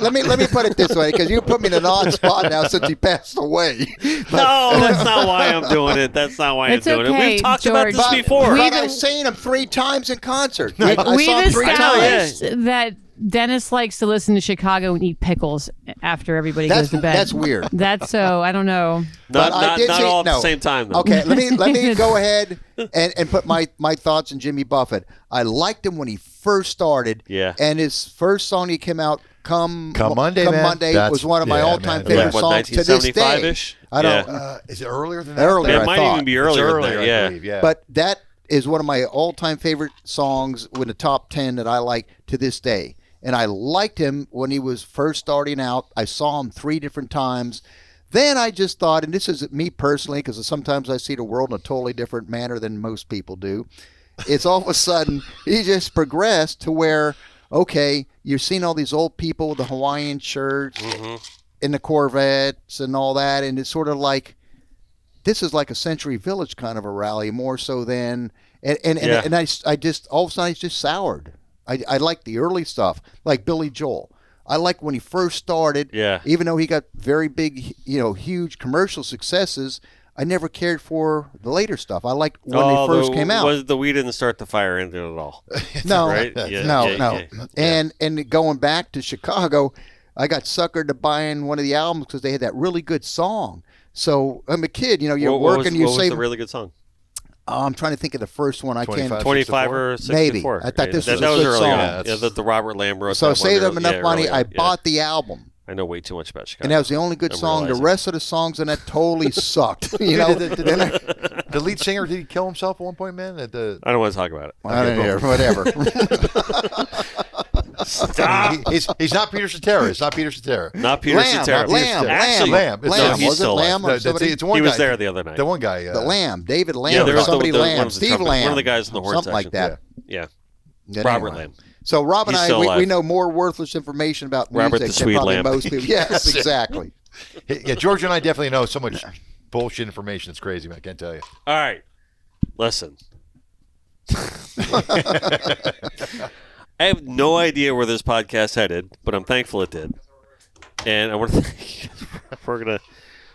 let me put it this way because you put me in an odd spot now since he passed away. no, that's not why I'm doing it. That's not why It's I'm doing it. okay, We've talked about George. this But, before. but We've- I've seen him 3 times in concert. I saw We've him 3 times. established that Dennis likes to listen to Chicago and eat pickles after everybody That's goes to bed. that's weird. That's so. I don't know. But I did not see- all at no. the same time, though. Okay, let me go ahead and put my thoughts on Jimmy Buffett. I liked him when he first started. Yeah. And his first song he came out, Come Monday, man. Monday That's- was one of my yeah, all-time man. favorite What, songs to this day. 1975-ish? I don't. Yeah. Is it earlier than that? Earlier, It I might thought. even be It's earlier than earlier, that, I yeah. believe, yeah. But that is one of my all-time favorite songs with the top 10 that I like to this day. And I liked him when he was first starting out. I saw him 3 different times. Then I just thought, and this is me personally, because sometimes I see the world in a totally different manner than most people do. It's all of a sudden, he just progressed to where, okay, you're seeing all these old people with the Hawaiian shirts and the Corvettes and all that. And it's sort of like, this is like a Century Village kind of a rally, more so than, and I just, all of a sudden, I just soured. I like the early stuff, like Billy Joel. I like when he first started. Yeah. Even though he got very big, huge commercial successes, I never cared for the later stuff. I liked when they first came out. We didn't start the fire engine at all. No, Right? Yeah, no, yeah, no. yeah. And going back to Chicago, I got suckered to buying one of the albums because they had that really good song. So I'm a kid, you're What working, you was save. the really good song? I'm trying to think of the first one. I can't. 25. 25 or 64? Maybe. I thought this that, was that a was good early song. on. Yeah, Yeah, the Robert Lamb wrote So that save one them enough money. earlier, I yeah. bought the album. I know way too much about Chicago. And that was the only good I'm song. The realizing. rest of the songs in that totally sucked. The lead singer, did he kill himself at one point, man? At the I don't want to talk about it. I don't know, whatever. Stop. he's not Peter Cetera. It's not Peter Cetera. Not Peter Cetera. Lamb. Lamb. It's- Lamb. no, he's Was it still alive. Lamb No, or that's- somebody? it's one He was guy. there the other night. The one guy. The Lamb. David Lamb. Yeah, there or was somebody one Lamb. of the Steve trumpet- Lamb. one of the guys in the horn Something like section. that. Yeah. But Robert anyway. Lamb. So Rob and He's I, still we alive. know more worthless information about Robert music the than Swede probably Lamb. most people. Yes, exactly. Yeah, George and I definitely know so much bullshit information. It's crazy, man. I can't tell you. All right. Listen. I have no idea where this podcast headed, but I'm thankful it did. And I want to thank you guys we're going to.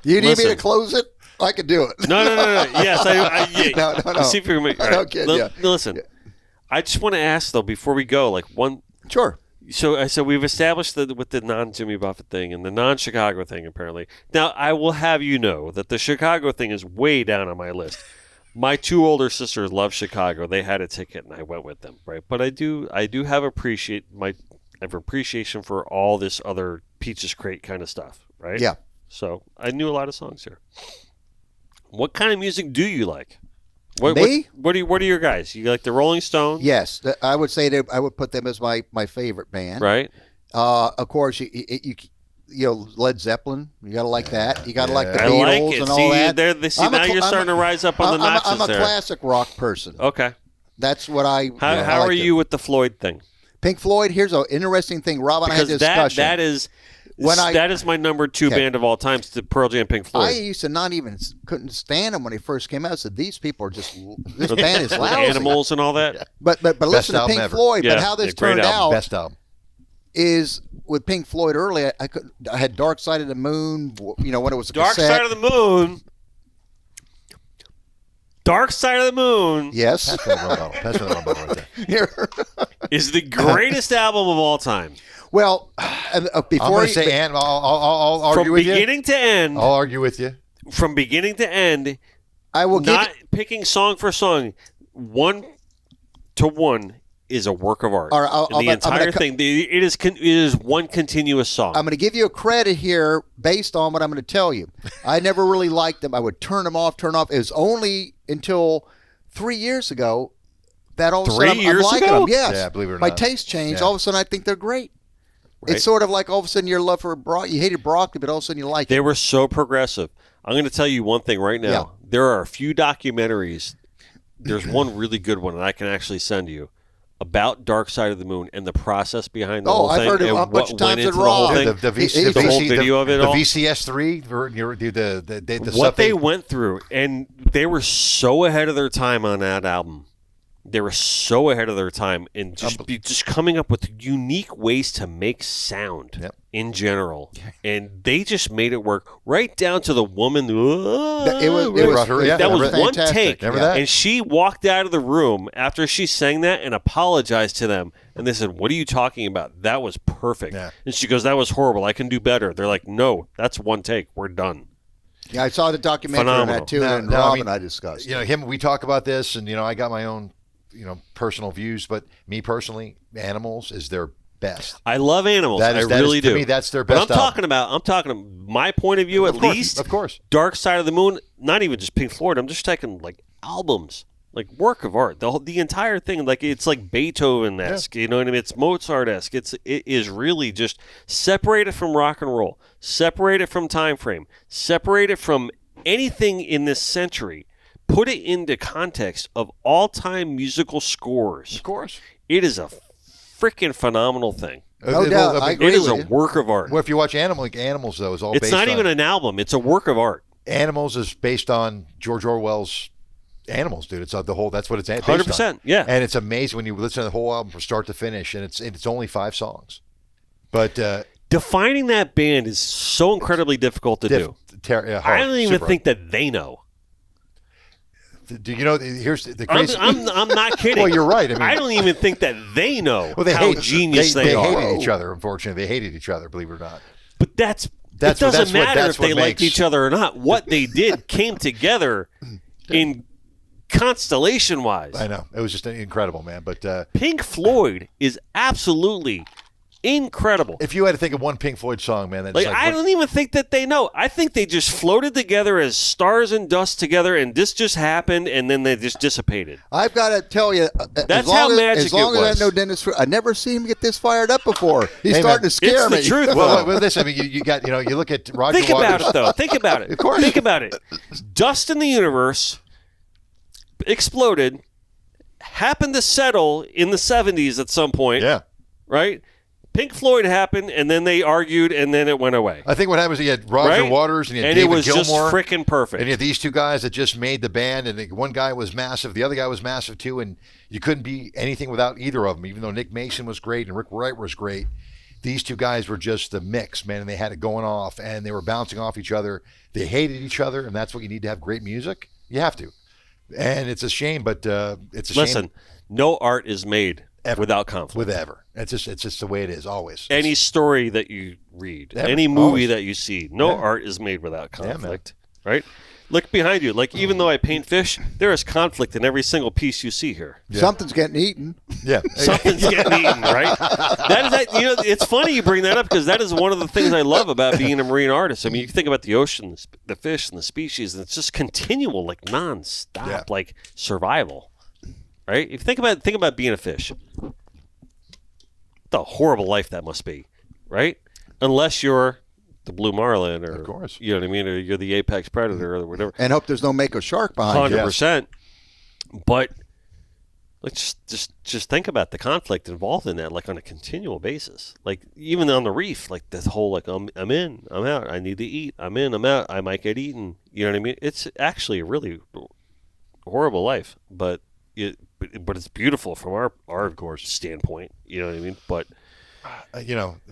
You need me Listen. to close it? I could do it. No. Yes, yeah. No. Let's see if you can make. Okay, yeah. Listen, I just want to ask though before we go, like one. Sure. So I said we've established that with the non-Jimmy Buffett thing and the non-Chicago thing apparently. Now I will have you know that the Chicago thing is way down on my list. My 2 older sisters love Chicago. They had a ticket and I went with them, right? But I do have appreciation for all this other Peaches Crate kind of stuff, right? Yeah. So I knew a lot of songs here. What kind of music do you like? Me? What are your guys? You like the Rolling Stones? Yes, I would say I would put them as my favorite band. Right. Of course, you know Led Zeppelin. You got to like that. You got to like the I Beatles like it. and all See, that. now you're starting to rise up on the notches I'm a there. classic rock person. Okay. That's what I. How like are it. you with the Floyd thing? Pink Floyd. Here's an interesting thing. Rob and I had a Because discussion. that is my number 2 band of all time. To Pearl Jam, Pink Floyd. I used to not even couldn't stand them when they first came out. I said these people are just this band is lousy. Animals and all that. But listen to album Pink ever. Floyd. Yeah, But how this yeah, great turned album. out Best album. is with Pink Floyd early. I had Dark Side of the Moon. You know when it was a Dark cassette. Side of the Moon. Dark Side of the Moon Pass me the rum bottle. Pass me the rum bottle right there. is the greatest album of all time. Well, I'm before going to say, and I'll argue From with you. beginning to end. I'll argue with you. From beginning to end. I will give Not picking song for song. 1 to 1 is a work of art. All right, And the entire thing. It is one continuous song. I'm going to give you a credit here based on what I'm going to tell you. I never really liked them. I would turn them off. It was only until 3 years ago that all of a 3 sudden I'm years liking ago? them. Yes. Yeah, believe it or My not. taste changed. Yeah. All of a sudden I think they're great. Right. It's sort of like all of a sudden your love for broccoli. You hated broccoli, but all of a sudden you like They it. were so progressive. I'm going to tell you one thing right now. Yeah. There are a few documentaries. There's one really good one that I can actually send you about Dark Side of the Moon and the process behind the whole I've thing heard it and a bunch what of went times into in the whole Raw. thing. The whole video of it the all. VCS3, the What stuff they went through, and they were so ahead of their time on that album. They were so ahead of their time in just coming up with unique ways to make sound in general. And they just made it work right down to the woman. That was one fantastic. take. Remember that? And she walked out of the room after she sang that and apologized to them. And they said, "What are you talking about? That was perfect." Yeah. And she goes, "That was horrible. I can do better." They're like, "No, that's one take. We're done." Yeah, I saw the documentary on Phenomenal. that too, and No, I Rob mean, and I discussed. You know, we talk about this, and I got my own, personal views, but me personally, Animals is their best. I love Animals. That is, I really do. To me, that's their But best. I'm talking about my point of view at least. Of course. Dark Side of the Moon, not even just Pink Floyd. I'm just taking like albums, like work of art. The entire thing, like it's like Beethoven-esque. You know what I mean? It's Mozart-esque. It is really just separated from rock and roll, separated from time frame, separated from anything in this century. Put it into context of all-time musical scores. Of course. It is a freaking phenomenal thing. No doubt. I agree It is with a you. work of art. Well, if you watch Animals, though, is all It's based not on. even an album. It's a work of art. Animals is based on George Orwell's Animals, dude. It's the whole. That's what it's based 100%. on. Yeah. And it's amazing when you listen to the whole album from start to finish, and it's only 5 songs. But Defining that band is so incredibly difficult to do. I don't even think that they know. Do you know? Here's the crazy. I'm not kidding. Well, you're right. I mean, I don't even think that they know well, they how hate, genius they are. hated each other. Unfortunately, they hated each other. Believe it or not. But it doesn't matter that's if they what liked makes- each other or not. What they did came together in constellation-wise. I know it was just incredible, man. But Pink Floyd is absolutely incredible. if you had to think of one Pink Floyd song, man, that's Like, I don't even think that they know. I think they just floated together as stars and dust together, and this just happened, and then they just dissipated. I've got to tell you, That's how magic as long it as I was. know Dennis, I never seen him get this fired up before. He's Hey, starting man, to scare it's the me. truth. well, listen. I mean, you got you look at Roger Think about Waters. it, though. Think about it. Of course. Think about it. Dust in the universe exploded, happened to settle in the 70s at some point, Yeah. right? Pink Floyd happened, and then they argued, and then it went away. I think what happened was you had Roger Right? Waters and you had And David it was just Gilmour. freaking perfect. And you had these two guys that just made the band, and one guy was massive, the other guy was massive too, and you couldn't be anything without either of them, even though Nick Mason was great and Rick Wright was great. these two guys were just the mix, man, and they had it going off, and they were bouncing off each other. They hated each other, and that's what you need to have great music. You have to. And it's a shame, but it's a shame. Listen, no art is made without conflict. It's just the way it is, always. Any story that you read, Ever. any movie Always. that you see, no Yeah. art is made without Yeah, man. conflict, right? Look behind you. Like, even though I paint fish, there is conflict in every single piece you see here. Yeah. Something's getting eaten. Yeah. Something's getting eaten, right? It's funny you bring that up because that is one of the things I love about being a marine artist. I mean, you think about the ocean, the fish, and the species, and it's just continual, like nonstop, Yeah. like survival, right? If you think about being a fish, what a horrible life that must be, right? Unless you're the blue marlin, or Of course. you know what I mean, or you're the apex predator, or whatever. And hope there's no mako shark behind you. 100%. But let's just think about the conflict involved in that, like on a continual basis. Like even on the reef, like this whole like I'm in, I'm out, I need to eat, I'm in, I'm out, I might get eaten. You know what I mean? It's actually a really horrible life, but it's beautiful from our Of course. standpoint. You know what I mean? But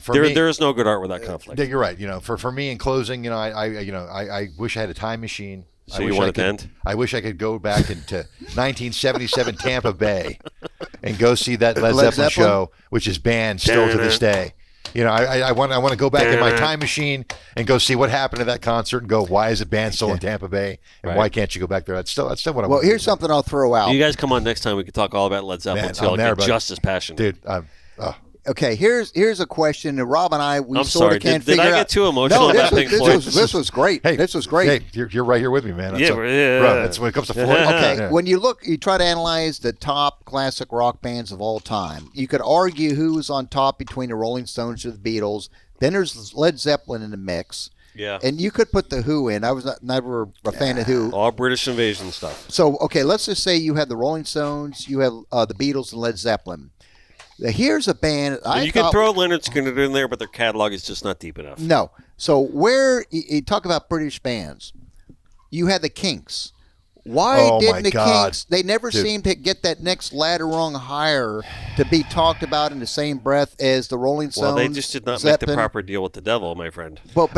for me, there is no good art without conflict. yeah, you're right. For me in closing, I wish I had a time machine. So I you wish want I it to could- end? I wish I could go back into 1977 Tampa Bay and go see that Led Led Zeppelin Zeppelin? show, which is banned still to this day. I want to go back in my time machine and go see what happened to that concert and go, why is it banned still in Tampa Bay, and Right. why can't you go back there? That's still what I Well, want. here's something I'll throw out. You guys come on next time. We can talk all about Led Zeppelin. Man, So I'll I'm there, get buddy. just as passionate. Dude. Okay, here's a question that Rob and I I'm sort sorry. of can't Did I figure out. get too emotional No, about Pink Floyd? this was great. Hey, This was great. Hey, you're right here with me, man. Yeah, yeah. Bro, that's when it comes to Floyd. Okay, Yeah. when you try to analyze the top classic rock bands of all time, you could argue who was on top between the Rolling Stones or the Beatles. Then there's Led Zeppelin in the mix, Yeah. and you could put the Who in. I was never a fan of Who. All British invasion stuff. So, okay, let's just say you have the Rolling Stones, you have the Beatles, and Led Zeppelin. Now, here's a band You can throw Leonard Skinner in there, but their catalog is just not deep enough. No. So where you talk about British bands, you had the Kinks. Why Oh, my didn't the God. Kinks? They never Dude. seemed to get that next ladder rung higher to be talked about in the same breath as the Rolling Stones. Well, they just did not make the Zeppelin. proper deal with the devil, my friend. But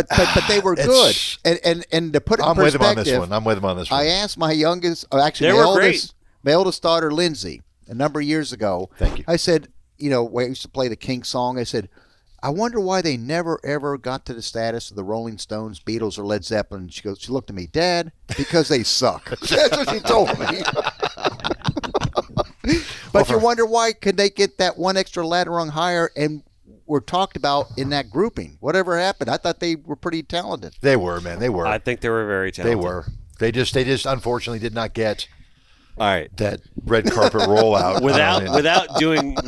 they were good. It's- And to put it in I'm with him on perspective, this one. I'm with him on this one. I asked my youngest, actually They my were my oldest daughter Lindsay, a number of years ago. Thank you. I said, we used to play the Kinks song. I said, I wonder why they never ever got to the status of the Rolling Stones, Beatles, or Led Zeppelin. She looked at me, Dad, because they suck. That's what she told me. But you wonder why could they get that one extra ladder rung higher and were talked about in that grouping? Whatever happened? I thought they were pretty talented. They were, man. They were. I think they were very They talented. were. They just unfortunately did not get All right. that red carpet rollout.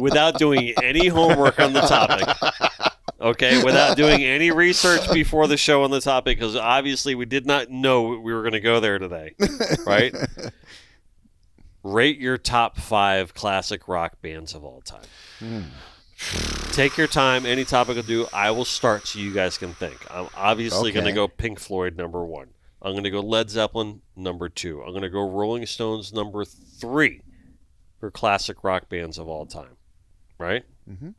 Without doing any homework on the topic. Okay, without doing any research before the show on the topic, because obviously we did not know we were going to go there today, right? Rate your top 5 classic rock bands of all time. Take your time. Any topic will do. I will start so you guys can think. I'm obviously going to Okay. go Pink Floyd number 1. I'm going to go Led Zeppelin number 2. I'm going to go Rolling Stones number 3 for classic rock bands of all time, right? Mhm.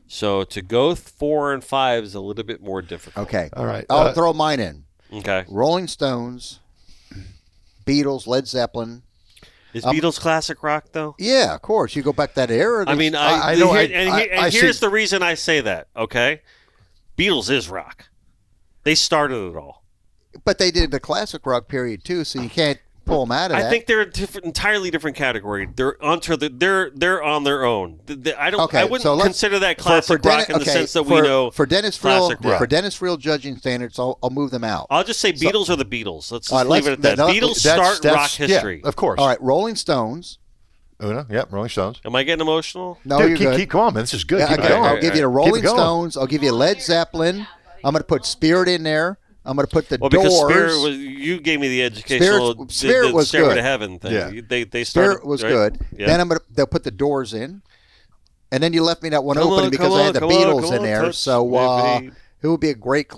So to go 4 and 5 is a little bit more difficult. Okay. All right. I'll throw mine in. Okay. Rolling Stones, Beatles, Led Zeppelin. Is Beatles classic rock though? Yeah, of course. You go back that era. I mean, I know, and see- here's the reason I say that. Okay, Beatles is rock. They started it all. but they did the classic rock period too, so you can't pull them out of that. I think they're a entirely different category. They're they're on their own. I don't. Okay, I wouldn't so let's- consider that classic Dennis- rock in the okay, sense that we know. for Dennis classic Friel. rock. For Dennis Friel judging standards, I'll move them out. I'll just say Beatles are the Beatles. Let's All just right, leave it at that. no, Beatles That's- start rock yeah, history. of course. All right, Rolling Stones. Una, yep, Rolling Stones. Am I getting emotional? No, Dude, you're keep, good. keep going, man. This is good. Yeah, keep okay, it going. I'll give you the Keep it Rolling going. Stones. I'll give you Led Zeppelin. I'm going to put Spirit in there. I'm going to put the Well, because Doors. Spirit was, you gave me the educational Spirit the was Stairway good. to Heaven thing. Yeah. They started, Spirit was right? good. Yeah. Then they'll put the Doors in, and then you left me that one Come opening on, because come I had the on, come on, Beatles come in on, there. touch So me, babe. it would be a great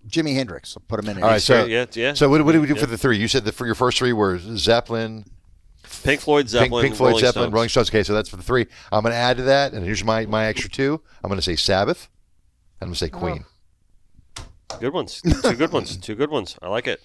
Jimi Hendrix. I'll put him in there. All right, so Yeah. so what do we do for the 3? You said for your first 3 were Zeppelin, Pink Floyd, Zeppelin, Pink Floyd, Rolling Zeppelin, Stones. Rolling Stones. Okay, so that's for the 3. I'm going to add to that, and here's my extra 2. I'm going to say Sabbath. I'm going to say Queen. Good ones. Two good ones. Two good ones. I like it.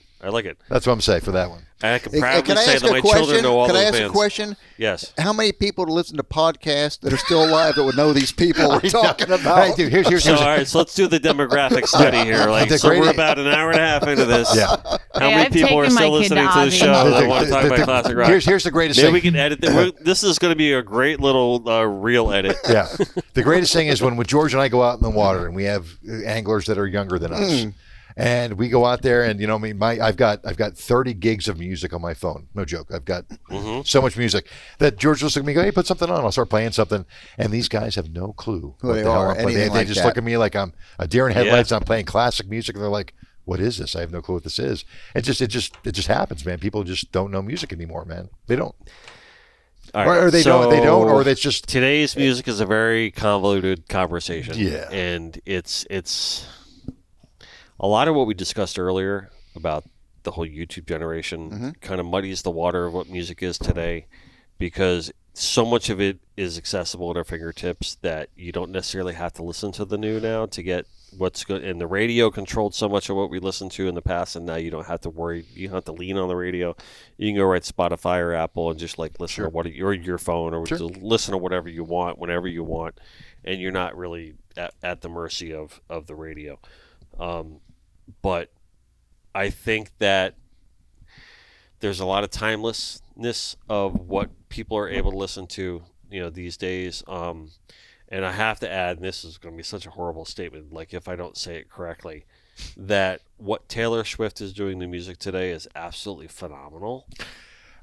That's what I'm saying for that one. I can Hey, proudly can I say ask that a my question? children know all Can I those ask bands. a question? Yes. How many people listen to podcasts that are still alive that would know these people we're talking about? All right, dude, here's So, all right, so let's do the demographic study here. Like, The so we're greatest- about an hour and a half into this. Yeah. How Hey, many I've people are taken my still kid to listening to the Ozzy. show that want to talk about classic rock? Here's the greatest Maybe thing. we can edit this is going to be a great little reel edit. Yeah. The greatest thing is when George and I go out in the water and we have anglers that are younger than us. And we go out there and, I've got 30 gigs of music on my phone. No joke. I've got so much music that George will look at me and go, hey, put something on. I'll start playing something. And these guys have no clue Who what they the hell are, I'm playing. anything They like just that. look at me like I'm a deer in headlights. I'm playing classic music. And they're like, what is this? I have no clue what this is. It just happens, man. People just don't know music anymore, man. They don't. All right, Or they don't, or it's just. Today's music is a very convoluted conversation. Yeah. And it's a lot of what we discussed earlier about the whole YouTube generation kind of muddies the water of what music is today, because so much of it is accessible at our fingertips that you don't necessarily have to listen to the new now to get what's good. And the radio controlled so much of what we listened to in the past, and now you don't have to worry. You don't have to lean on the radio. You can go right to Spotify or Apple and just like listen to your phone, or just listen to whatever you want whenever you want, and you're not really at the mercy of the radio. But I think that there's a lot of timelessness of what people are able to listen to, these days. And I have to add, and this is going to be such a horrible statement, like if I don't say it correctly, that what Taylor Swift is doing to music today is absolutely phenomenal.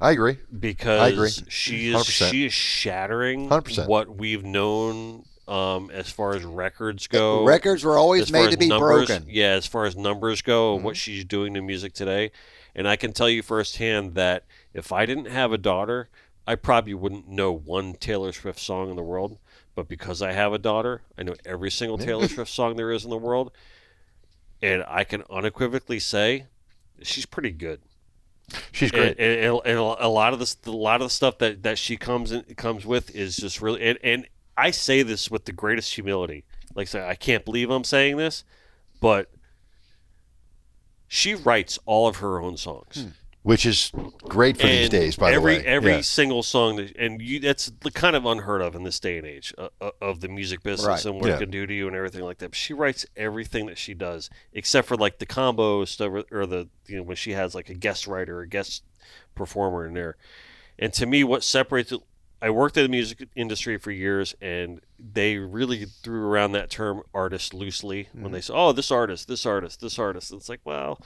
I agree. Because she 100%. is shattering 100%. what we've known as far as records go. Records were always as far made as to be numbers, broken. Yeah, as far as numbers go, what she's doing to music today. And I can tell you firsthand that if I didn't have a daughter, I probably wouldn't know one Taylor Swift song in the world. But because I have a daughter, I know every single Taylor Swift song there is in the world. And I can unequivocally say she's pretty good. She's great. And a lot of the stuff that she comes with is just really, and I say this with the greatest humility. Like I say, I can't believe I'm saying this, but she writes all of her own songs. Which is great for these days, by the way. Every single song, that's kind of unheard of in this day and age of the music business and what it can do to you and everything like that. But she writes everything that she does, except for like the combo stuff or the when she has like a guest writer or a guest performer in there. And to me, what separates it, I worked in the music industry for years, and they really threw around that term artist loosely when they say, "Oh, this artist, this artist, this artist." And it's like, well,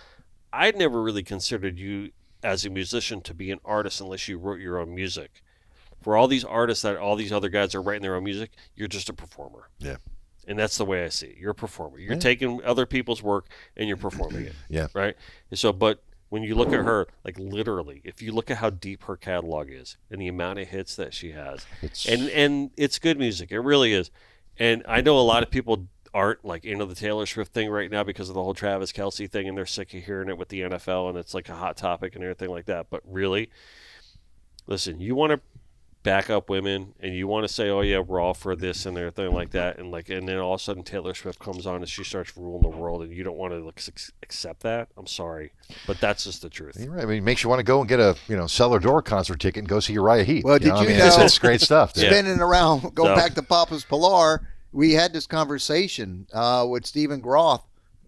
I'd never really considered you as a musician to be an artist unless you wrote your own music. For all these artists that all these other guys are writing their own music, you're just a performer. Yeah. And that's the way I see it. You're a performer. You're taking other people's work and you're performing it. Yeah. Right? And so, but when you look at her, like literally, if you look at how deep her catalog is and the amount of hits that she has, and it's good music. It really is. And I know a lot of people aren't like into the Taylor Swift thing right now because of the whole Travis Kelce thing, and they're sick of hearing it with the NFL, and it's like a hot topic and everything like that. But really, listen, you want to back up women, and you want to say, "Oh yeah, we're all for this" and everything like that, and then all of a sudden Taylor Swift comes on and she starts ruling the world, and you don't want to accept that. I'm sorry, but that's just the truth. You're right. I mean, it makes you want to go and get a Cellar Door concert ticket and go see Uriah Heep. Well, did you know? That's great stuff. Dude. Spinning around, going So- back to Papa's Pilar, we had this conversation with Stephen Groth,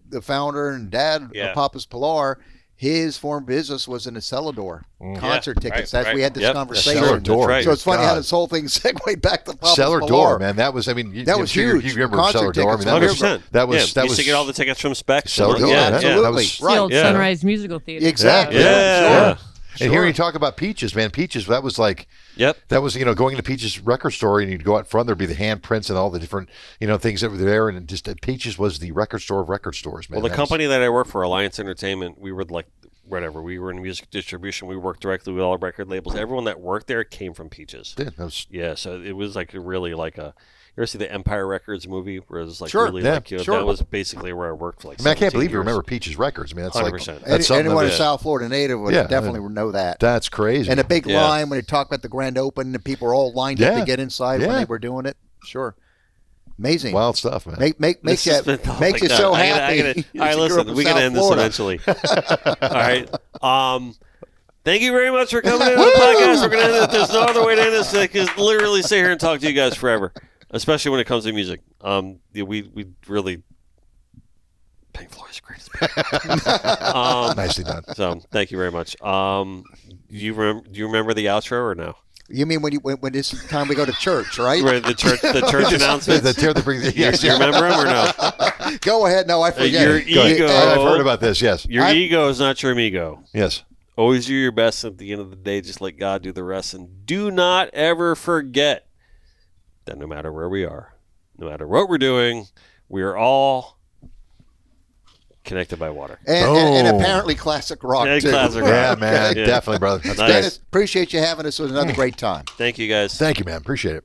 the founder and dad of Papa's Pilar. His former business was in a Cellar Door concert tickets. right, We had this Yep. conversation. Cellar Door. Right. So it's funny God. how this whole thing segued back to Papa's Cellar Pilar. Door, man. That was, that was huge. You remember Concert Cellar Door? I mean, tickets, that was 100%. that was we used to get all the tickets from Specs. Cellar Door. Yeah, man. yeah. That was, Right. The old Yeah. Sunrise Musical Theater. Exactly. Yeah. Sure. And hearing you talk about Peaches, man, Peaches, that was like, Yep. that was, going into Peaches record store, and you'd go out front, there'd be the handprints and all the different, things that were there. And just Peaches was the record store of record stores, man. Well, the company that I work for, Alliance Entertainment, we were like, whatever, we were in music distribution. We worked directly with all record labels. Everyone that worked there came from Peaches. Yeah, so it was like really like a. You ever see the Empire Records movie where it was like really like that was basically where I worked for like. I mean, I can't believe you years. remember Peaches Records. I mean, that's 100%. like that's something Anyone that in South Florida native would definitely know that. That's crazy. And a big line when they talk about the grand open, and people are all lined up to get inside when they were doing it. Sure. Amazing. Wild stuff, man. Makes This has been- oh makes my you God. so I gotta- happy. all that right, you grew listen, up in we gotta South end Florida. this eventually. All right. Thank you very much for coming in on the podcast. We're gonna end it. There's no other way to end this. I could literally sit here and talk to you guys forever, especially when it comes to music. We really Pink Floyd is the greatest band. Nicely done. So thank you very much. Do you remember the outro or no? You mean when it's the time we go to church, right? Right, the church announcements. The tear that brings Do you remember them or no? Go ahead. No, I forget. Your Go ahead. ego. I've heard about this. Yes. Your ego is not your amigo. Yes. Always do your best. At the end of the day, just let God do the rest. And do not ever forget that no matter where we are, no matter what we're doing, we are all connected by water. And apparently classic rock, Yeah, too. classic rock. Yeah, man. Yeah. Definitely, brother. That's Nice. great. Dennis, appreciate you having us. It was another great time. Thank you, guys. Thank you, man. Appreciate it.